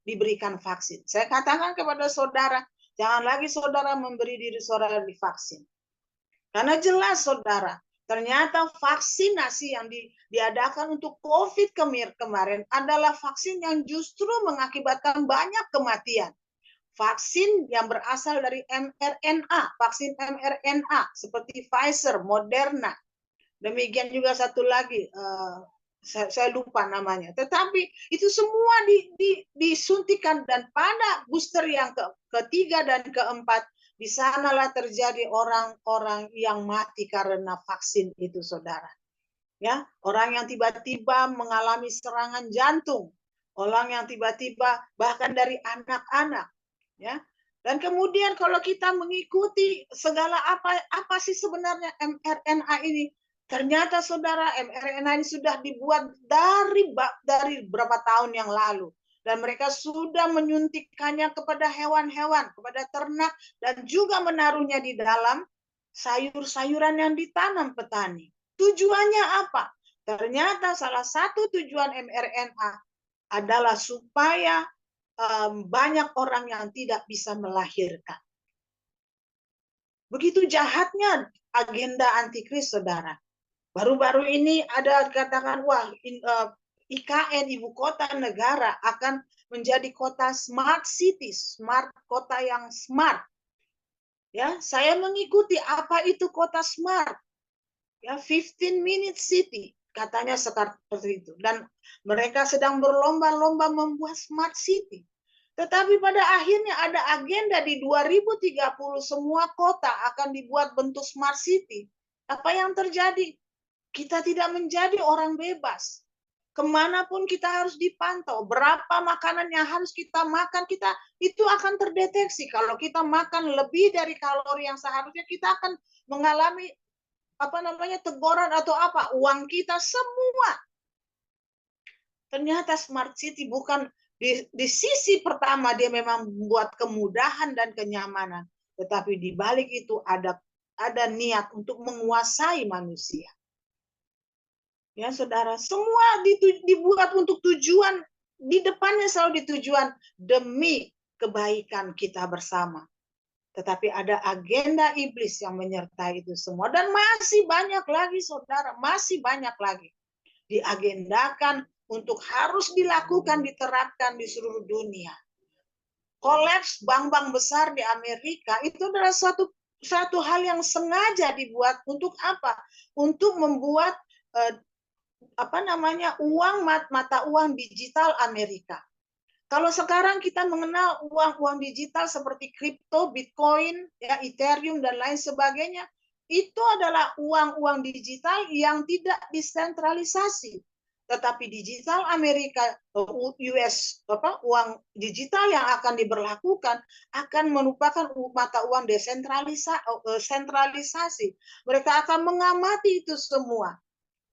diberikan vaksin. Saya katakan kepada saudara, jangan lagi saudara memberi diri saudara divaksin. Karena jelas saudara, ternyata vaksinasi yang diadakan untuk COVID kemarin adalah vaksin yang justru mengakibatkan banyak kematian. Vaksin yang berasal dari mRNA, vaksin mRNA seperti Pfizer, Moderna. Demikian juga satu lagi, saya lupa namanya. Tetapi itu semua disuntikan, dan pada booster yang ketiga dan keempat, di sanalah terjadi orang-orang yang mati karena vaksin itu, saudara. ya, orang yang tiba-tiba mengalami serangan jantung, orang yang tiba-tiba bahkan dari anak-anak, ya. Dan kemudian kalau kita mengikuti segala apa sih sebenarnya mRNA ini? Ternyata saudara, mRNA ini sudah dibuat dari berapa tahun yang lalu. Dan mereka sudah menyuntikkannya kepada hewan-hewan, kepada ternak, dan juga menaruhnya di dalam sayur-sayuran yang ditanam petani. Tujuannya apa? Ternyata salah satu tujuan mRNA adalah supaya banyak orang yang tidak bisa melahirkan. Begitu jahatnya agenda antikris, saudara. Baru-baru ini ada katakan, wah, IKN, ibu kota negara, akan menjadi kota smart city, smart kota yang smart. Ya, saya mengikuti apa itu kota smart. Ya, 15 minute city katanya seperti itu. Dan mereka sedang berlomba-lomba membuat smart city. Tetapi pada akhirnya ada agenda di 2030 semua kota akan dibuat bentuk smart city. Apa yang terjadi? Kita tidak menjadi orang bebas. Kemanapun kita harus dipantau, berapa makanan yang harus kita makan, kita itu akan terdeteksi. Kalau kita makan lebih dari kalori yang seharusnya, kita akan mengalami teguran atau apa, uang kita semua. Ternyata smart city bukan di sisi pertama dia memang membuat kemudahan dan kenyamanan, tetapi di balik itu ada niat untuk menguasai manusia. Ya saudara, semua dibuat untuk tujuan, di depannya selalu tujuan demi kebaikan kita bersama. Tetapi ada agenda iblis yang menyertai itu semua. Dan masih banyak lagi saudara, masih banyak lagi. Diagendakan untuk harus dilakukan, diterapkan di seluruh dunia. Kolaps bank-bank besar di Amerika itu adalah satu hal yang sengaja dibuat untuk apa? Untuk membuat mata uang digital Amerika. Kalau sekarang kita mengenal uang digital seperti kripto, Bitcoin, ya, Ethereum dan lain sebagainya, itu adalah uang digital yang tidak desentralisasi. Tetapi digital Amerika, US, uang digital yang akan diberlakukan akan merupakan mata uang desentralisasi. Mereka akan mengamati itu semua.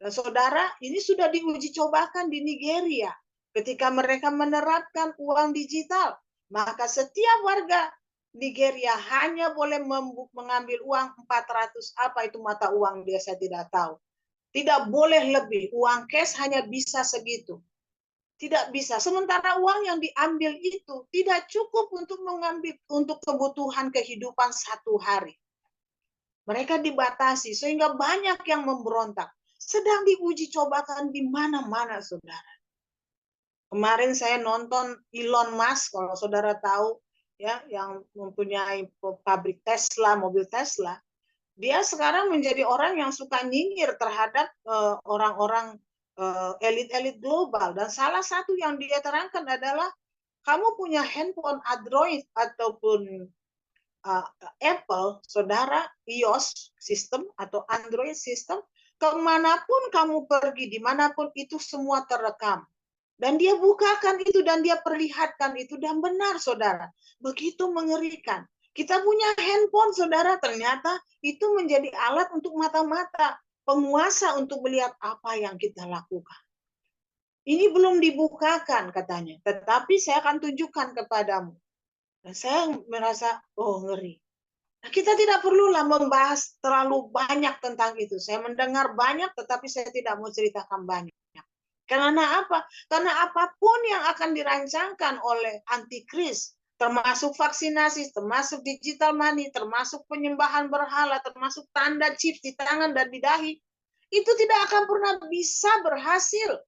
Dan saudara, ini sudah diuji cobakan di Nigeria. Ketika mereka menerapkan uang digital, maka setiap warga Nigeria hanya boleh mengambil uang 400 apa itu mata uang dia, saya tidak tahu. Tidak boleh lebih, uang cash hanya bisa segitu. Tidak bisa. Sementara uang yang diambil itu tidak cukup untuk mengambil untuk kebutuhan kehidupan satu hari. Mereka dibatasi sehingga banyak yang memberontak. Sedang diuji cobakan di mana-mana, saudara. Kemarin saya nonton Elon Musk, kalau saudara tahu, ya, yang mempunyai pabrik Tesla, mobil Tesla. Dia sekarang menjadi orang yang suka nyinyir terhadap orang-orang elit-elit global. Dan salah satu yang dia terangkan adalah, kamu punya handphone Android ataupun Apple, saudara, iOS sistem atau Android sistem, kemanapun kamu pergi, dimanapun itu semua terekam. Dan dia bukakan itu dan dia perlihatkan itu, dan benar saudara, begitu mengerikan. Kita punya handphone saudara, ternyata itu menjadi alat untuk mata-mata penguasa untuk melihat apa yang kita lakukan. Ini belum dibukakan katanya, tetapi saya akan tunjukkan kepadamu. Dan saya merasa, oh ngeri. Nah, kita tidak perlulah membahas terlalu banyak tentang itu. Saya mendengar banyak, tetapi saya tidak mau ceritakan banyak. Karena apa? Karena apapun yang akan dirancangkan oleh antikris, termasuk vaksinasi, termasuk digital money, termasuk penyembahan berhala, termasuk tanda chip di tangan dan di dahi, itu tidak akan pernah bisa berhasil.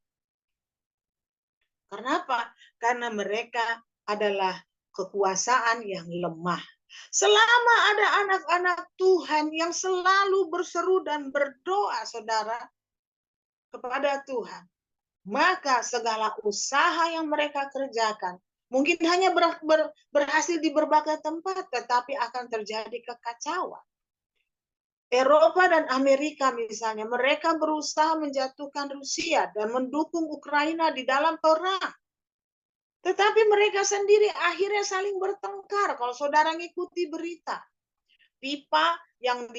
Karena apa? Karena mereka adalah kekuasaan yang lemah. Selama ada anak-anak Tuhan yang selalu berseru dan berdoa, saudara, kepada Tuhan, maka segala usaha yang mereka kerjakan mungkin hanya berhasil di berbagai tempat, tetapi akan terjadi kekacauan. Eropa dan Amerika misalnya, mereka berusaha menjatuhkan Rusia dan mendukung Ukraina di dalam perang. Tetapi mereka sendiri akhirnya saling bertengkar. Kalau saudara ngikuti berita, pipa yang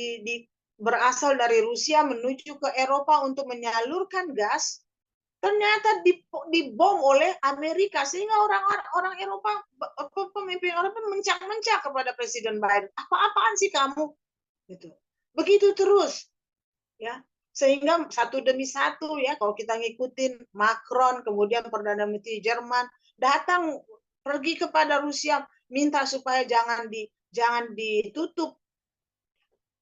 berasal dari Rusia menuju ke Eropa untuk menyalurkan gas, ternyata dibom oleh Amerika, sehingga orang Eropa, pemimpin Eropa mencak-mencak kepada Presiden Biden, apa-apaan sih kamu? Gitu. Begitu terus, ya, sehingga satu demi satu, ya, kalau kita ngikutin Macron, kemudian Perdana Menteri Jerman datang pergi kepada Rusia minta supaya jangan ditutup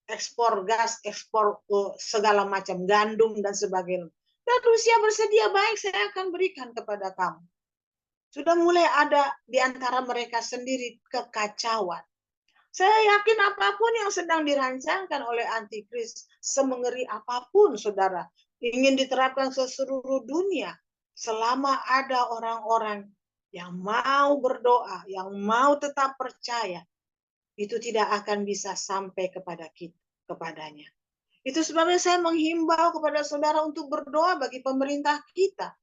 ekspor gas, ekspor segala macam gandum dan sebagainya. Dan Rusia bersedia, baik, saya akan berikan kepada kamu. Sudah mulai ada di antara mereka sendiri kekacauan. Saya yakin apapun yang sedang dirancangkan oleh antikris, semengeri apapun, saudara, ingin diterapkan ke seluruh dunia, selama ada orang-orang yang mau berdoa, yang mau tetap percaya, itu tidak akan bisa sampai kepada kita, kepadanya. Itu sebabnya saya menghimbau kepada saudara untuk berdoa bagi pemerintah kita.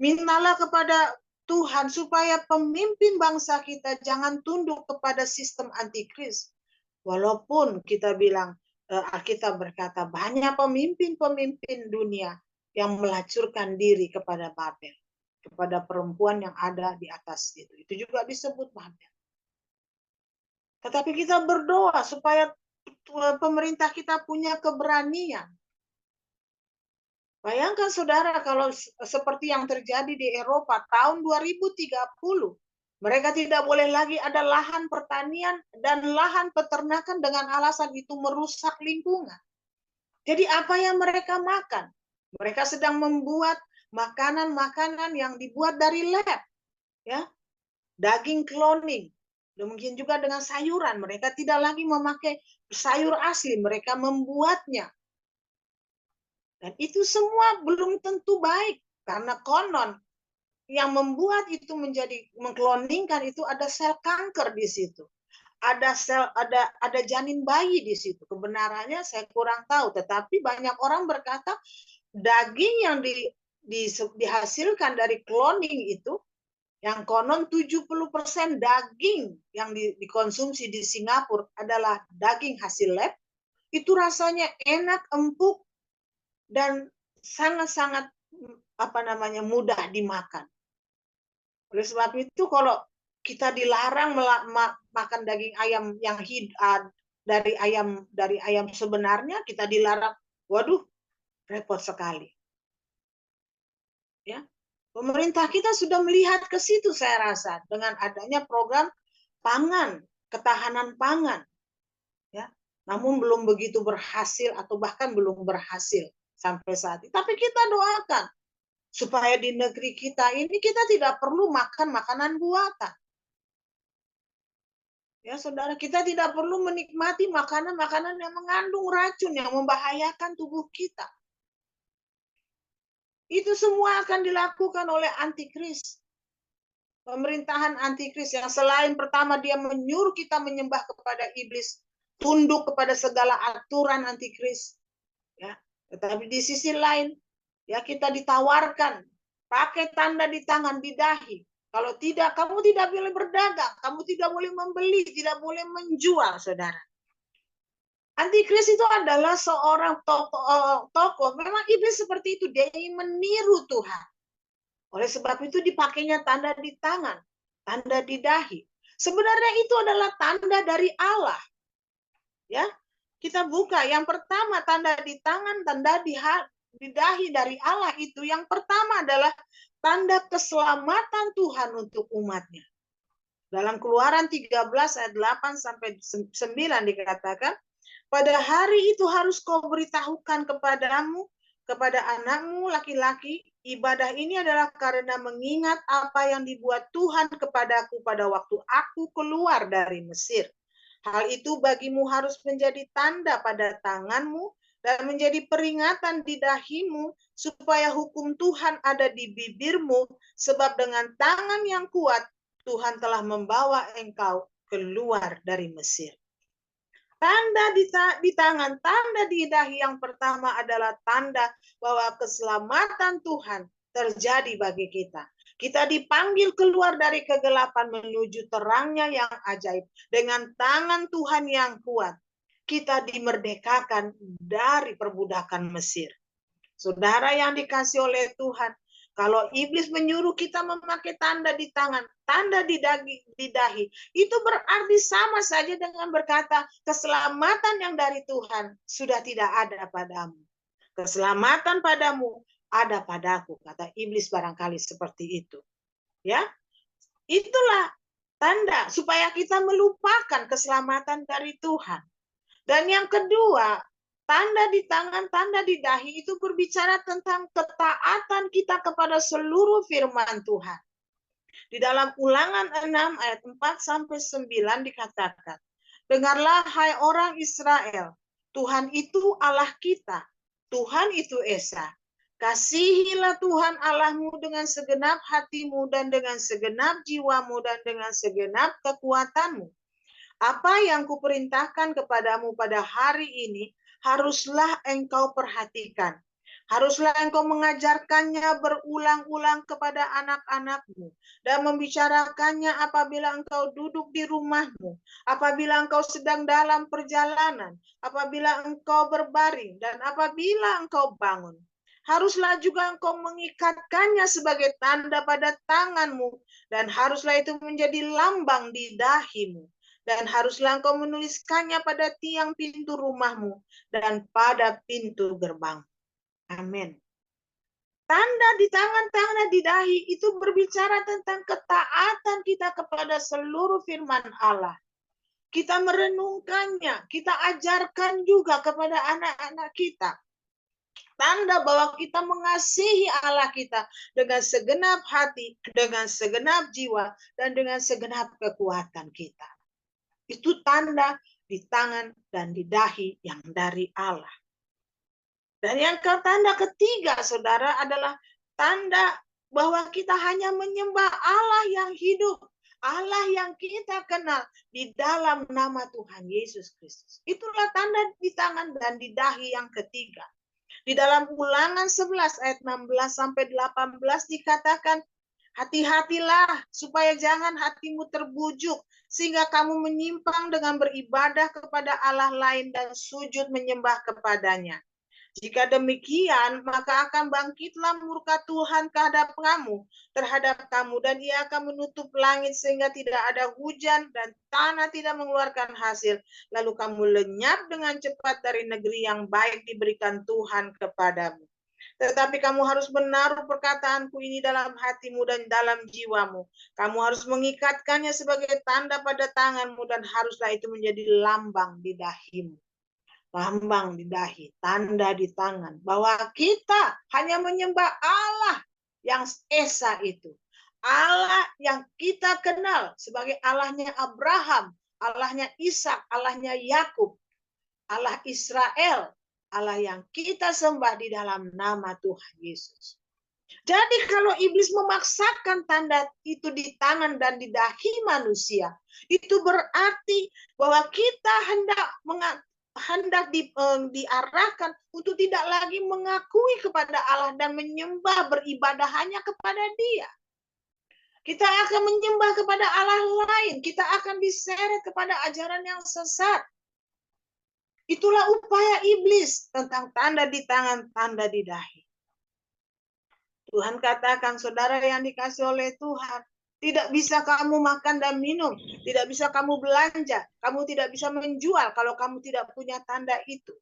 Mintalah kepada Tuhan supaya pemimpin bangsa kita jangan tunduk kepada sistem antikris. Walaupun kita bilang, Alkitab berkata banyak pemimpin-pemimpin dunia yang melacurkan diri kepada Babel, kepada perempuan yang ada di atas itu. Itu juga disebut Babel. Tetapi kita berdoa supaya pemerintah kita punya keberanian. Bayangkan saudara kalau seperti yang terjadi di Eropa tahun 2030, mereka tidak boleh lagi ada lahan pertanian dan lahan peternakan dengan alasan itu merusak lingkungan. Jadi apa yang mereka makan? Mereka sedang membuat makanan-makanan yang dibuat dari lab, ya, daging cloning. Mungkin juga dengan sayuran, mereka tidak lagi memakai sayur asli, mereka membuatnya. Dan itu semua belum tentu baik, karena konon yang membuat itu menjadi mengkloningkan itu ada sel kanker di situ. Ada janin bayi di situ. Kebenarannya saya kurang tahu, tetapi banyak orang berkata daging yang dihasilkan dari cloning itu, yang konon 70% daging yang dikonsumsi di Singapura adalah daging hasil lab, itu rasanya enak, empuk, dan sangat-sangat mudah dimakan. Oleh sebab itu kalau kita dilarang makan daging ayam yang dari ayam sebenarnya, kita dilarang, waduh, repot sekali. Ya, pemerintah kita sudah melihat ke situ, saya rasa, dengan adanya program pangan, ketahanan pangan, ya, namun belum begitu berhasil atau bahkan belum berhasil sampai saat ini. Tapi kita doakan supaya di negeri kita ini kita tidak perlu makan makanan buatan. Ya, saudara, kita tidak perlu menikmati makanan-makanan yang mengandung racun, yang membahayakan tubuh kita. Itu semua akan dilakukan oleh antikris. Pemerintahan antikris yang selain pertama dia menyuruh kita menyembah kepada iblis, tunduk kepada segala aturan antikris. Ya, tetapi di sisi lain, ya, kita ditawarkan pakai tanda di tangan, di dahi. Kalau tidak, kamu tidak boleh berdagang, kamu tidak boleh membeli, tidak boleh menjual, saudara. Antikris itu adalah seorang tokoh. Memang iblis seperti itu, dia ingin meniru Tuhan. Oleh sebab itu dipakainya tanda di tangan, tanda di dahi. Sebenarnya itu adalah tanda dari Allah. Ya, kita buka. Yang pertama tanda di tangan, tanda di dahi dari Allah itu. Yang pertama adalah tanda keselamatan Tuhan untuk umatnya. Dalam Keluaran 13 ayat 8 sampai 9 dikatakan, pada hari itu harus kau beritahukan kepadamu, kepada anakmu laki-laki, ibadah ini adalah karena mengingat apa yang dibuat Tuhan kepadaku pada waktu aku keluar dari Mesir. Hal itu bagimu harus menjadi tanda pada tanganmu dan menjadi peringatan di dahimu, supaya hukum Tuhan ada di bibirmu, sebab dengan tangan yang kuat Tuhan telah membawa engkau keluar dari Mesir. Tanda di tangan, tanda di dahi yang pertama adalah tanda bahwa keselamatan Tuhan terjadi bagi kita. Kita dipanggil keluar dari kegelapan menuju terangnya yang ajaib. Dengan tangan Tuhan yang kuat, kita dimerdekakan dari perbudakan Mesir. Saudara yang dikasih oleh Tuhan, kalau iblis menyuruh kita memakai tanda di tangan, tanda di dahi, itu berarti sama saja dengan berkata, keselamatan yang dari Tuhan sudah tidak ada padamu. Keselamatan padamu ada padaku, kata iblis barangkali seperti itu. Ya, itulah tanda supaya kita melupakan keselamatan dari Tuhan. Dan yang kedua, tanda di tangan, tanda di dahi itu berbicara tentang ketaatan kita kepada seluruh firman Tuhan. Di dalam Ulangan 6 ayat 4 sampai 9 dikatakan, dengarlah hai orang Israel, Tuhan itu Allah kita, Tuhan itu Esa. Kasihilah Tuhan Allahmu dengan segenap hatimu dan dengan segenap jiwamu dan dengan segenap kekuatanmu. Apa yang kuperintahkan kepadamu pada hari ini, haruslah engkau perhatikan. Haruslah engkau mengajarkannya berulang-ulang kepada anak-anakmu dan membicarakannya apabila engkau duduk di rumahmu, apabila engkau sedang dalam perjalanan, apabila engkau berbaring, dan apabila engkau bangun. Haruslah juga engkau mengikatkannya sebagai tanda pada tanganmu, dan haruslah itu menjadi lambang di dahimu. Dan haruslah engkau menuliskannya pada tiang pintu rumahmu dan pada pintu gerbang. Amin. Tanda di tangan, tanda di dahi itu berbicara tentang ketaatan kita kepada seluruh firman Allah. Kita merenungkannya, kita ajarkan juga kepada anak-anak kita. Tanda bahwa kita mengasihi Allah kita dengan segenap hati, dengan segenap jiwa, dan dengan segenap kekuatan kita. Itu tanda di tangan dan di dahi yang dari Allah. Dan yang tanda ketiga, saudara, adalah tanda bahwa kita hanya menyembah Allah yang hidup, Allah yang kita kenal di dalam nama Tuhan Yesus Kristus. Itulah tanda di tangan dan di dahi yang ketiga. Di dalam Ulangan 11 ayat 16 sampai 18 dikatakan, hati-hatilah supaya jangan hatimu terbujuk sehingga kamu menyimpang dengan beribadah kepada Allah lain dan sujud menyembah kepadanya. Jika demikian, maka akan bangkitlah murka Tuhan terhadap kamu, dan ia akan menutup langit sehingga tidak ada hujan dan tanah tidak mengeluarkan hasil. Lalu kamu lenyap dengan cepat dari negeri yang baik diberikan Tuhan kepadamu. Tetapi kamu harus menaruh perkataanku ini dalam hatimu dan dalam jiwamu. Kamu harus mengikatkannya sebagai tanda pada tanganmu dan haruslah itu menjadi lambang di dahimu. Lambang di dahi, tanda di tangan, bahwa kita hanya menyembah Allah yang Esa itu. Allah yang kita kenal sebagai Allahnya Abraham, Allahnya Ishak, Allahnya Yakub, Allah Israel, Allah yang kita sembah di dalam nama Tuhan Yesus. Jadi kalau iblis memaksakan tanda itu di tangan dan di dahi manusia, itu berarti bahwa kita hendak diarahkan untuk tidak lagi mengakui kepada Allah dan menyembah beribadah hanya kepada Dia. Kita akan menyembah kepada Allah lain, kita akan diseret kepada ajaran yang sesat. Itulah upaya iblis tentang tanda di tangan, tanda di dahi. Tuhan katakan, saudara yang dikasih oleh Tuhan, tidak bisa kamu makan dan minum, tidak bisa kamu belanja, kamu tidak bisa menjual kalau kamu tidak punya tanda itu.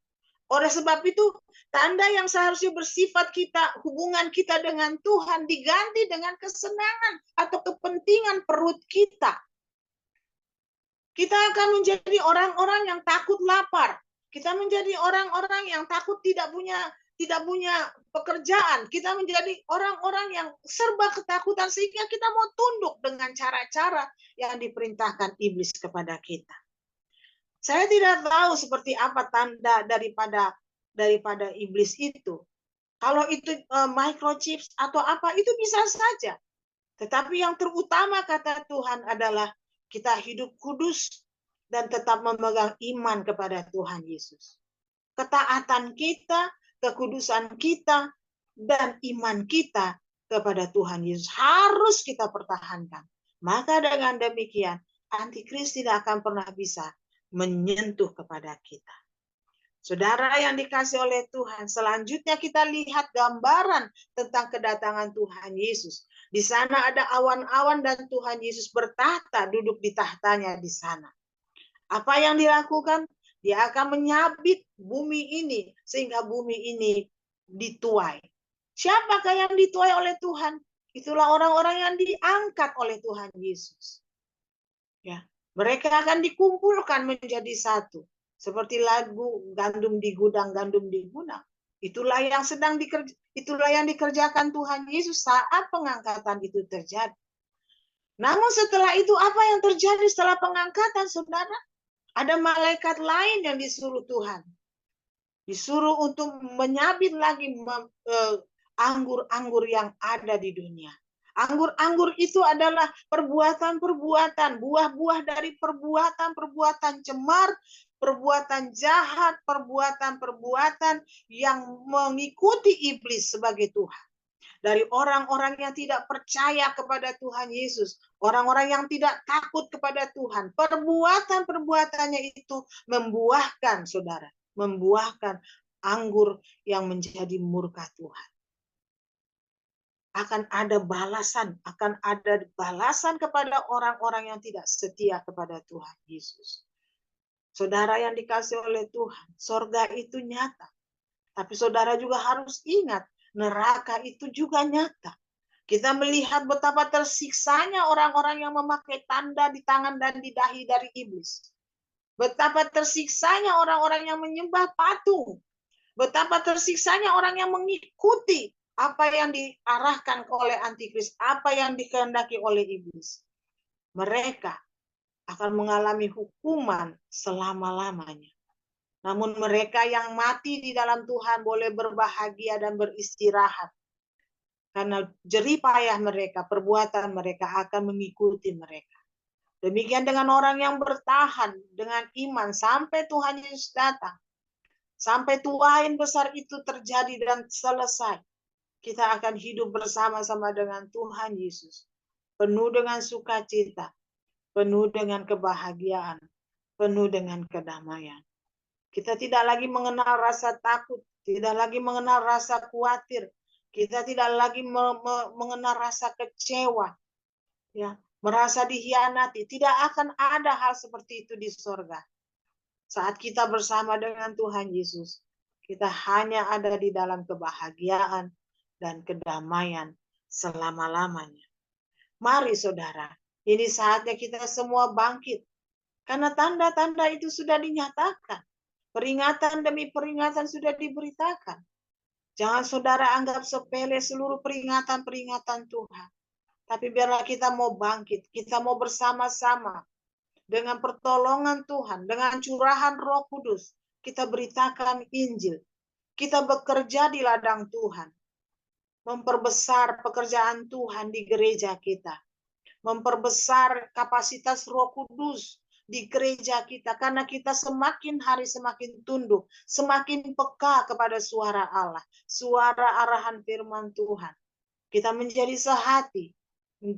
Oleh sebab itu, tanda yang seharusnya bersifat kita, hubungan kita dengan Tuhan diganti dengan kesenangan atau kepentingan perut kita. Kita akan menjadi orang-orang yang takut lapar. Kita menjadi orang-orang yang takut tidak punya pekerjaan. Kita menjadi orang-orang yang serba ketakutan sehingga kita mau tunduk dengan cara-cara yang diperintahkan iblis kepada kita. Saya tidak tahu seperti apa tanda daripada iblis itu. Kalau itu microchips atau apa, itu bisa saja. Tetapi yang terutama kata Tuhan adalah kita hidup kudus dan tetap memegang iman kepada Tuhan Yesus. Ketaatan kita, kekudusan kita, dan iman kita kepada Tuhan Yesus harus kita pertahankan. Maka dengan demikian, antikris tidak akan pernah bisa menyentuh kepada kita. Saudara yang dikasih oleh Tuhan, selanjutnya kita lihat gambaran tentang kedatangan Tuhan Yesus. Di sana ada awan-awan dan Tuhan Yesus bertahta, duduk di tahtanya di sana. Apa yang dilakukan? Dia akan menyabit bumi ini sehingga bumi ini dituai. Siapakah yang dituai oleh Tuhan? Itulah orang-orang yang diangkat oleh Tuhan Yesus. Ya, mereka akan dikumpulkan menjadi satu. Seperti lagu gandum di gudang, gandum di gudang. Itulah yang dikerjakan Tuhan Yesus saat pengangkatan itu terjadi. Namun setelah itu apa yang terjadi setelah pengangkatan, saudara? Ada malaikat lain yang disuruh Tuhan. Disuruh untuk menyabit lagi anggur-anggur yang ada di dunia. Anggur-anggur itu adalah perbuatan-perbuatan, buah-buah dari perbuatan-perbuatan cemar, perbuatan jahat, perbuatan-perbuatan yang mengikuti iblis sebagai Tuhan. Dari orang-orang yang tidak percaya kepada Tuhan Yesus, orang-orang yang tidak takut kepada Tuhan, perbuatan-perbuatannya itu membuahkan, saudara, membuahkan anggur yang menjadi murka Tuhan. Akan ada balasan kepada orang-orang yang tidak setia kepada Tuhan Yesus. Saudara yang dikasih oleh Tuhan, sorga itu nyata. Tapi saudara juga harus ingat, neraka itu juga nyata. Kita melihat betapa tersiksanya orang-orang yang memakai tanda di tangan dan di dahi dari iblis. Betapa tersiksanya orang-orang yang menyembah patung. Betapa tersiksanya orang yang mengikuti apa yang diarahkan oleh antikris, apa yang dikehendaki oleh iblis. Mereka akan mengalami hukuman selama-lamanya. Namun mereka yang mati di dalam Tuhan boleh berbahagia dan beristirahat. Karena jerih payah mereka, perbuatan mereka akan mengikuti mereka. Demikian dengan orang yang bertahan dengan iman sampai Tuhan Yesus datang. Sampai tuain besar itu terjadi dan selesai. Kita akan hidup bersama-sama dengan Tuhan Yesus. Penuh dengan sukacita, penuh dengan kebahagiaan, penuh dengan kedamaian. Kita tidak lagi mengenal rasa takut, tidak lagi mengenal rasa khawatir, kita tidak lagi mengenal rasa kecewa, ya, merasa dikhianati. Tidak akan ada hal seperti itu di sorga. Saat kita bersama dengan Tuhan Yesus, kita hanya ada di dalam kebahagiaan dan kedamaian selama-lamanya. Mari saudara, ini saatnya kita semua bangkit. Karena tanda-tanda itu sudah dinyatakan. Peringatan demi peringatan sudah diberitakan. Jangan saudara anggap sepele seluruh peringatan-peringatan Tuhan. Tapi biarlah kita mau bangkit, kita mau bersama-sama dengan pertolongan Tuhan, dengan curahan Roh Kudus, kita beritakan Injil. Kita bekerja di ladang Tuhan, memperbesar pekerjaan Tuhan di gereja kita, memperbesar kapasitas Roh Kudus di gereja kita, karena kita semakin hari semakin tunduk, semakin peka kepada suara Allah, suara arahan firman Tuhan. Kita menjadi sehati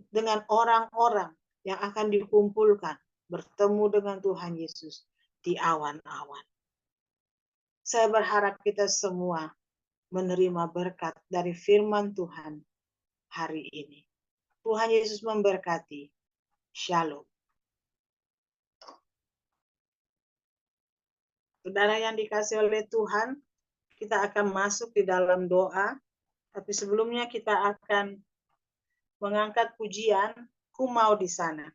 dengan orang-orang yang akan dikumpulkan bertemu dengan Tuhan Yesus di awan-awan. Saya berharap kita semua menerima berkat dari firman Tuhan hari ini. Tuhan Yesus memberkati. Shalom. Saudara yang dikasih oleh Tuhan, kita akan masuk di dalam doa. Tapi sebelumnya kita akan mengangkat pujian, Ku Mau di Sana.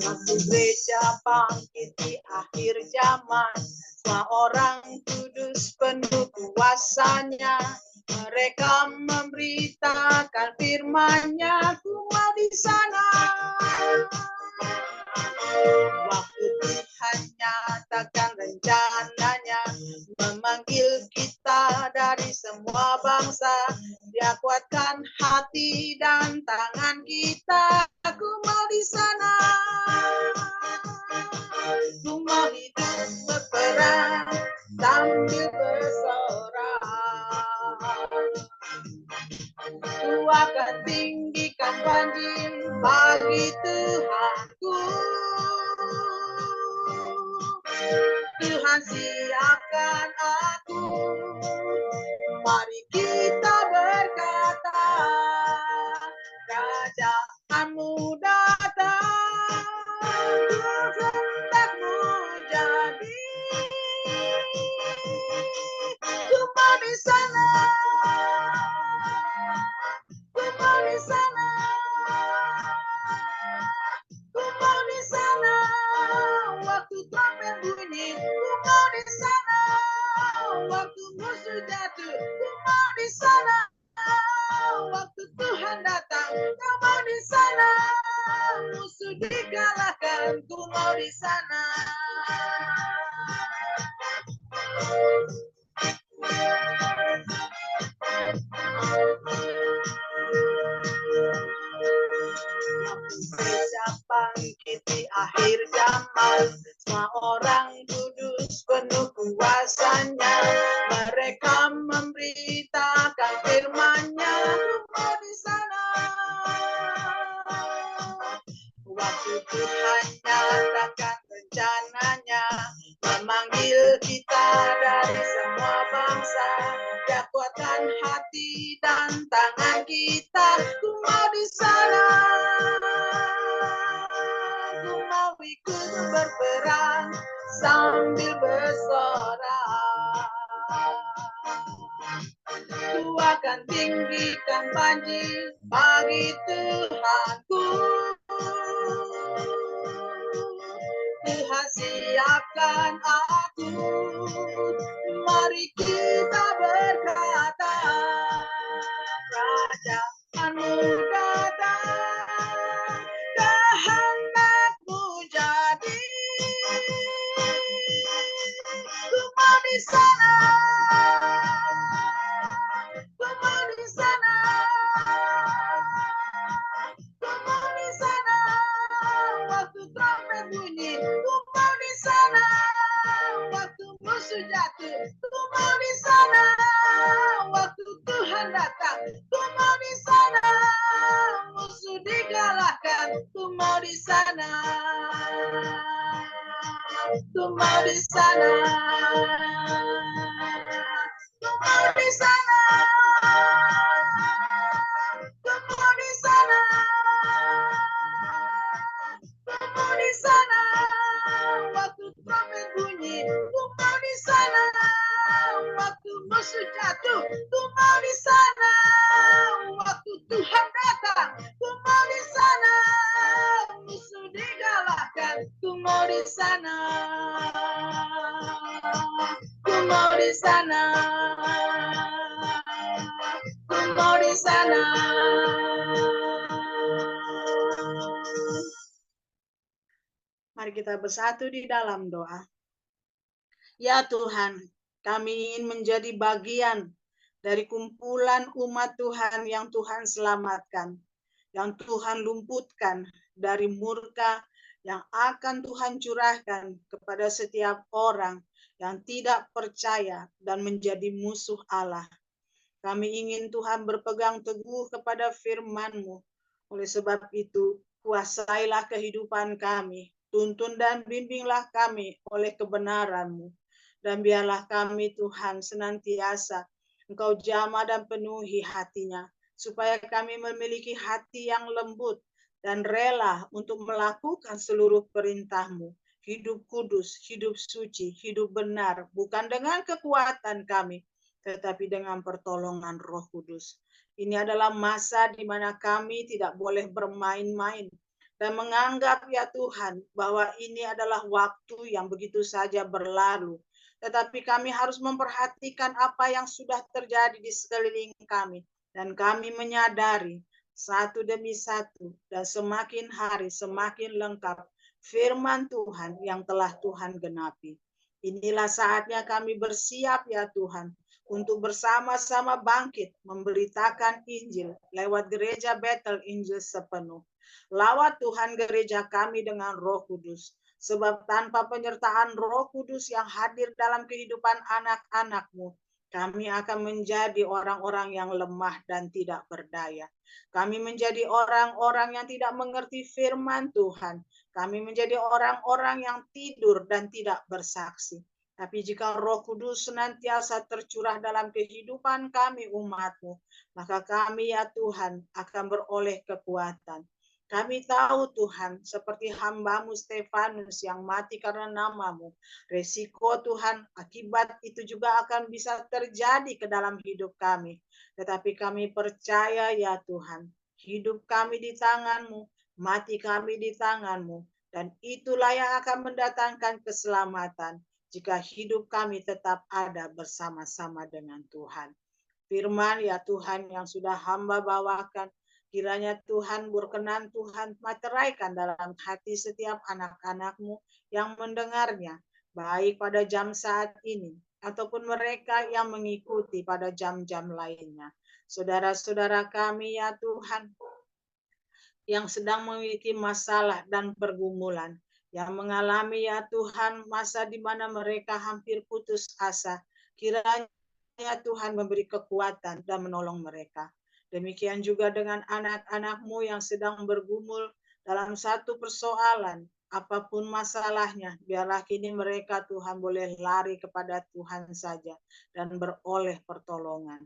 Waktu gereja bangkit di akhir zaman, semua orang kudus penuh kuasanya, Mereka memberitakan firman-Nya, ku mau di sana. Waktu Tuhan nyatakan rencananya, memanggil kita dari semua bangsa, Dia kuatkan hati dan tangan kita. Aku mau di sana. Ku mau hidup berperang sambil bersorak. Ku akan tinggikan banjir bagi Tuhanku. Tuhan siapkan aku. Mari kita berkata, Kerajaanmu datang, kehendakmu jadi. Ku mau di sana. Ku mau di sana. Ku mau di sana. Waktu trompet bunyi, ku mau di sana. Waktu musuh jatuh, ku mau di sana. Waktu Tuhan datang, ku mau di sana. Musuh dikalahkan, ku mau di sana. Sejak bangkit di akhir zaman, semua orang kudus penuh kuasanya. Mereka memberitakan firman-Nya, ku mau di sana. Waktu Tuhan nyatakan rencananya, memanggil kita dari semua bangsa, Dia kuatkan hati dan tangan kita. Ku mau di sana. Ku mau ikut berperang sambil bersorak. Ku akan tinggikan banjir bagi Tuhanku. Tuhan siapkan aku. Mari kita berkata, Kerajaanmu datang, kehendakmu jadi. Ku mau di sana. Ku mau di sana. Ku mau di sana. Waktu trompet bunyi, ku mau di sana. Waktu musuh jatuh, ku mau di sana. Waktu Tuhan datang, ku mau di sana. Musuh dikalahkan, ku mau di sana. Ku mau di sana. Ku mau di sana. Ku mau di sana. Ku mau di sana. Waktu trompet bunyi, ku mau di sana. Waktu musuh jatuh, ku mau di sana. Waktu Tuhan datang, ku mau di sana. Musuh digalakkan, ku mau di sana. Ku mau di sana. Ku mau di sana. Mari kita bersatu di dalam doa. Ya Tuhan, kami ingin menjadi bagian dari kumpulan umat Tuhan yang Tuhan selamatkan, yang Tuhan lumputkan dari murka yang akan Tuhan curahkan kepada setiap orang yang tidak percaya dan menjadi musuh Allah. Kami ingin Tuhan berpegang teguh kepada firman-Mu. Oleh sebab itu, kuasailah kehidupan kami, tuntun dan bimbinglah kami oleh kebenaran-Mu. Dan biarlah kami Tuhan senantiasa Engkau jamah dan penuhi hatinya, supaya kami memiliki hati yang lembut dan rela untuk melakukan seluruh perintah-Mu. Hidup kudus, hidup suci, hidup benar, bukan dengan kekuatan kami, tetapi dengan pertolongan Roh Kudus. Ini adalah masa di mana kami tidak boleh bermain-main dan menganggap ya Tuhan bahwa ini adalah waktu yang begitu saja berlalu. tetapi kami harus memperhatikan apa yang sudah terjadi di sekeliling kami. Dan kami menyadari satu demi satu dan semakin hari semakin lengkap firman Tuhan yang telah Tuhan genapi. Inilah saatnya kami bersiap ya Tuhan untuk bersama-sama bangkit memberitakan Injil lewat gereja Bethel Injil sepenuh. Lawat Tuhan gereja kami dengan Roh Kudus. Sebab tanpa penyertaan Roh Kudus yang hadir dalam kehidupan anak-anak-Mu, kami akan menjadi orang-orang yang lemah dan tidak berdaya. Kami menjadi orang-orang yang tidak mengerti firman Tuhan. Kami menjadi orang-orang yang tidur dan tidak bersaksi. Tapi jika Roh Kudus senantiasa tercurah dalam kehidupan kami umat-Mu, maka kami ya Tuhan akan beroleh kekuatan. Kami tahu Tuhan, seperti hamba-Mu Stefanus yang mati karena nama-Mu. Resiko Tuhan, akibat itu juga akan bisa terjadi ke dalam hidup kami. Tetapi kami percaya ya Tuhan, hidup kami di tangan-Mu, mati kami di tangan-Mu. Dan itulah yang akan mendatangkan keselamatan jika hidup kami tetap ada bersama-sama dengan Tuhan. Firman ya Tuhan yang sudah hamba bawakan, kiranya Tuhan berkenan Tuhan materaikan dalam hati setiap anak-anak-Mu yang mendengarnya, baik pada jam saat ini, ataupun mereka yang mengikuti pada jam-jam lainnya. Saudara-saudara kami ya Tuhan, yang sedang memiliki masalah dan pergumulan, yang mengalami ya Tuhan masa di mana mereka hampir putus asa, kiranya Tuhan memberi kekuatan dan menolong mereka. Demikian juga dengan anak-anak-Mu yang sedang bergumul dalam satu persoalan, apapun masalahnya, biarlah kini mereka Tuhan boleh lari kepada Tuhan saja dan beroleh pertolongan.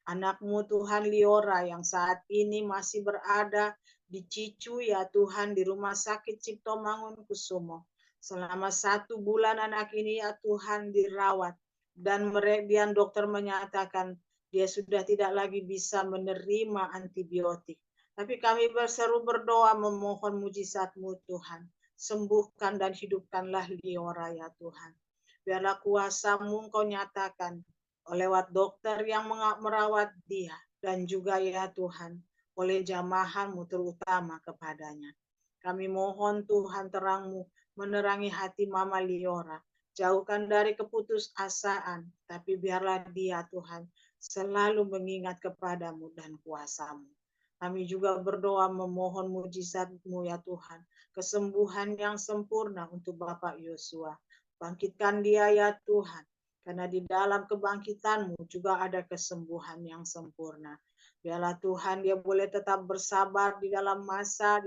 Anak-Mu Tuhan Liora yang saat ini masih berada di Cicu ya Tuhan di Rumah Sakit Cipto Mangunkusumo. Selama 1 bulan anak ini ya Tuhan dirawat dan kemudian dokter menyatakan dia sudah tidak lagi bisa menerima antibiotik. Tapi kami berseru berdoa memohon mujizat-Mu Tuhan. Sembuhkan dan hidupkanlah Liora ya Tuhan. Biarlah kuasa-Mu Engkau nyatakan lewat dokter yang merawat dia. Dan juga ya Tuhan oleh jamahan-Mu terutama kepadanya. Kami mohon Tuhan terang-Mu menerangi hati Mama Liora. Jauhkan dari keputusasaan, tapi biarlah dia Tuhan selalu mengingat kepadamu dan kuasa-Mu. Kami juga berdoa memohon mujizat-Mu ya Tuhan, kesembuhan yang sempurna untuk Bapak Yosua. Bangkitkan dia ya Tuhan, karena di dalam kebangkitan-Mu juga ada kesembuhan yang sempurna. Biarlah Tuhan dia boleh tetap bersabar di dalam masa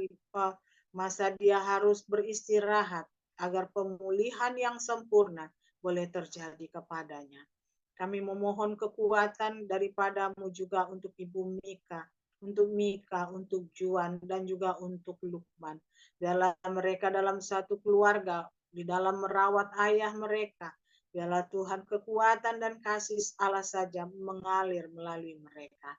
dia harus beristirahat, agar pemulihan yang sempurna boleh terjadi kepadanya. Kami memohon kekuatan daripada-Mu juga untuk Ibu Mika, untuk Juan, dan juga untuk Lukman. Dalam mereka dalam satu keluarga, di dalam merawat ayah mereka, biarlah Tuhan kekuatan dan kasih Allah saja mengalir melalui mereka.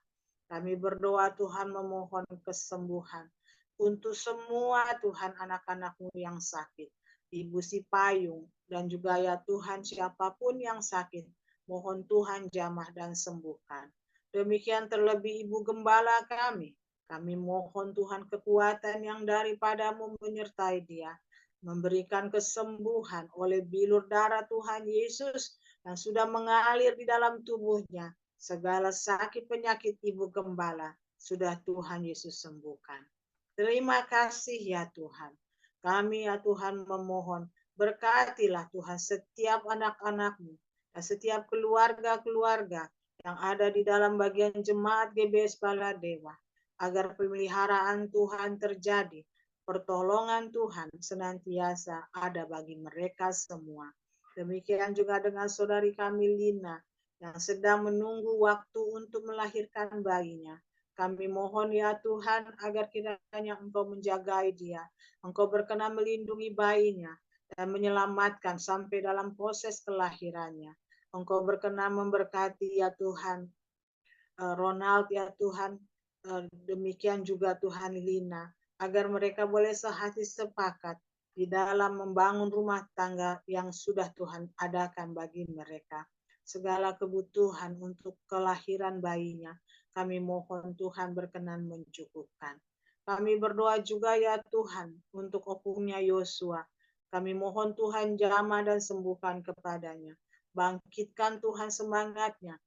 Kami berdoa Tuhan memohon kesembuhan untuk semua Tuhan anak-anak-Mu yang sakit. Ibu si payung, dan juga ya Tuhan siapapun yang sakit, mohon Tuhan jamah dan sembuhkan. Demikian terlebih Ibu Gembala kami mohon Tuhan kekuatan yang daripada-Mu menyertai dia, memberikan kesembuhan oleh bilur darah Tuhan Yesus yang sudah mengalir di dalam tubuhnya. Segala sakit penyakit Ibu Gembala sudah Tuhan Yesus sembuhkan. Terima kasih ya Tuhan. Kami ya Tuhan memohon, berkatilah Tuhan setiap anak-anak-Mu dan setiap keluarga-keluarga yang ada di dalam bagian jemaat GBS Baladewa, agar pemeliharaan Tuhan terjadi, pertolongan Tuhan senantiasa ada bagi mereka semua. Demikian juga dengan saudari kami Lina yang sedang menunggu waktu untuk melahirkan bayinya. Kami mohon ya Tuhan agar kiranya Engkau menjagai dia, Engkau berkenan melindungi bayinya dan menyelamatkan sampai dalam proses kelahirannya. Engkau berkenan memberkati ya Tuhan Ronald ya Tuhan, demikian juga Tuhan Lina, agar mereka boleh sehati sepakat di dalam membangun rumah tangga yang sudah Tuhan adakan bagi mereka. Segala kebutuhan untuk kelahiran bayinya, kami mohon Tuhan berkenan mencukupkan. Kami berdoa juga ya Tuhan untuk opungnya Yosua. Kami mohon Tuhan jamah dan sembuhkan kepadanya. Bangkitkan Tuhan semangatnya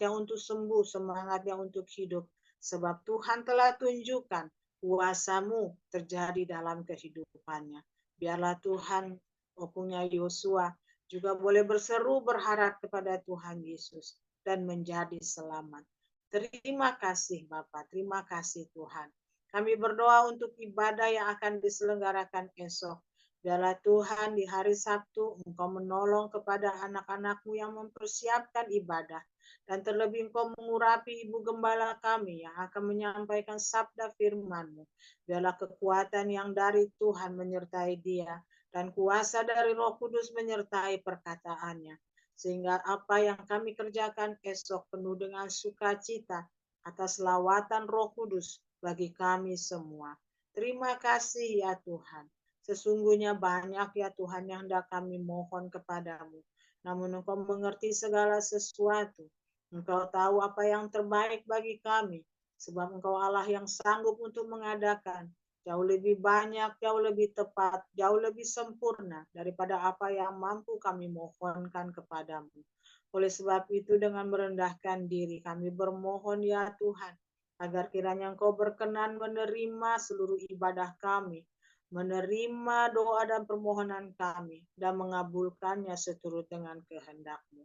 untuk sembuh, semangatnya untuk hidup. Sebab Tuhan telah tunjukkan kuasa-Mu terjadi dalam kehidupannya. Biarlah Tuhan, opungnya Yosua, juga boleh berseru berharap kepada Tuhan Yesus dan menjadi selamat. Terima kasih Bapa, terima kasih Tuhan. Kami berdoa untuk ibadah yang akan diselenggarakan esok. Biarlah Tuhan di hari Sabtu Engkau menolong kepada anak-anak-Mu yang mempersiapkan ibadah. Dan terlebih Engkau mengurapi Ibu Gembala kami yang akan menyampaikan sabda firman-Mu. Biarlah kekuatan yang dari Tuhan menyertai dia dan kuasa dari Roh Kudus menyertai perkataannya. Sehingga apa yang kami kerjakan esok penuh dengan sukacita atas lawatan Roh Kudus bagi kami semua. Terima kasih ya Tuhan. Sesungguhnya banyak ya Tuhan yang hendak kami mohon kepadamu. Namun Engkau mengerti segala sesuatu. Engkau tahu apa yang terbaik bagi kami. Sebab Engkau Allah yang sanggup untuk mengadakan jauh lebih banyak, jauh lebih tepat, jauh lebih sempurna daripada apa yang mampu kami mohonkan kepadamu. Oleh sebab itu dengan merendahkan diri kami bermohon ya Tuhan, agar kiranya Engkau berkenan menerima seluruh ibadah kami, menerima doa dan permohonan kami, dan mengabulkannya seturut dengan kehendak-Mu.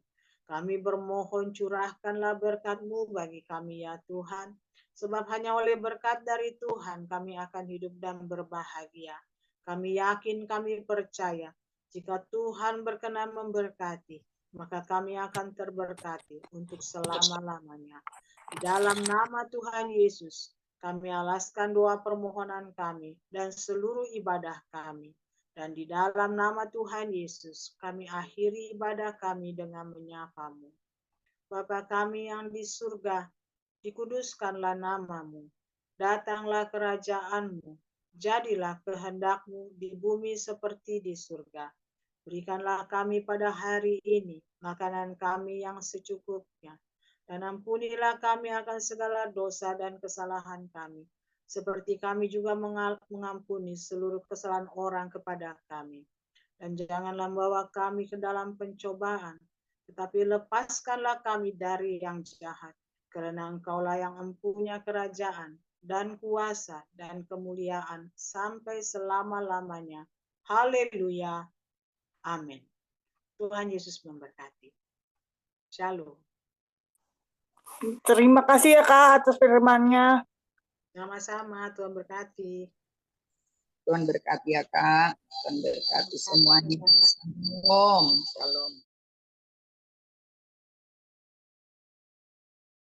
Kami bermohon curahkanlah berkat-Mu bagi kami ya Tuhan, sebab hanya oleh berkat dari Tuhan kami akan hidup dan berbahagia. Kami yakin, kami percaya, jika Tuhan berkenan memberkati, maka kami akan terberkati untuk selama-lamanya. Di dalam nama Tuhan Yesus, kami alaskan doa permohonan kami dan seluruh ibadah kami. Dan di dalam nama Tuhan Yesus, kami akhiri ibadah kami dengan menyapa-Mu. Bapa kami yang di surga, dikuduskanlah nama-Mu, datanglah kerajaan-Mu, jadilah kehendak-Mu di bumi seperti di surga. Berikanlah kami pada hari ini makanan kami yang secukupnya, dan ampunilah kami akan segala dosa dan kesalahan kami, seperti kami juga mengampuni seluruh kesalahan orang kepada kami. Dan janganlah membawa kami ke dalam pencobaan, tetapi lepaskanlah kami dari yang jahat. Karena Engkaulah yang empunya kerajaan dan kuasa dan kemuliaan sampai selama-lamanya. Haleluya. Amin. Tuhan Yesus memberkati. Shalom. Terima kasih ya Kak atas firman-Nya. Sama-sama, Tuhan berkati. Tuhan berkati ya Kak. Tuhan berkati semuanya. Shalom. Shalom.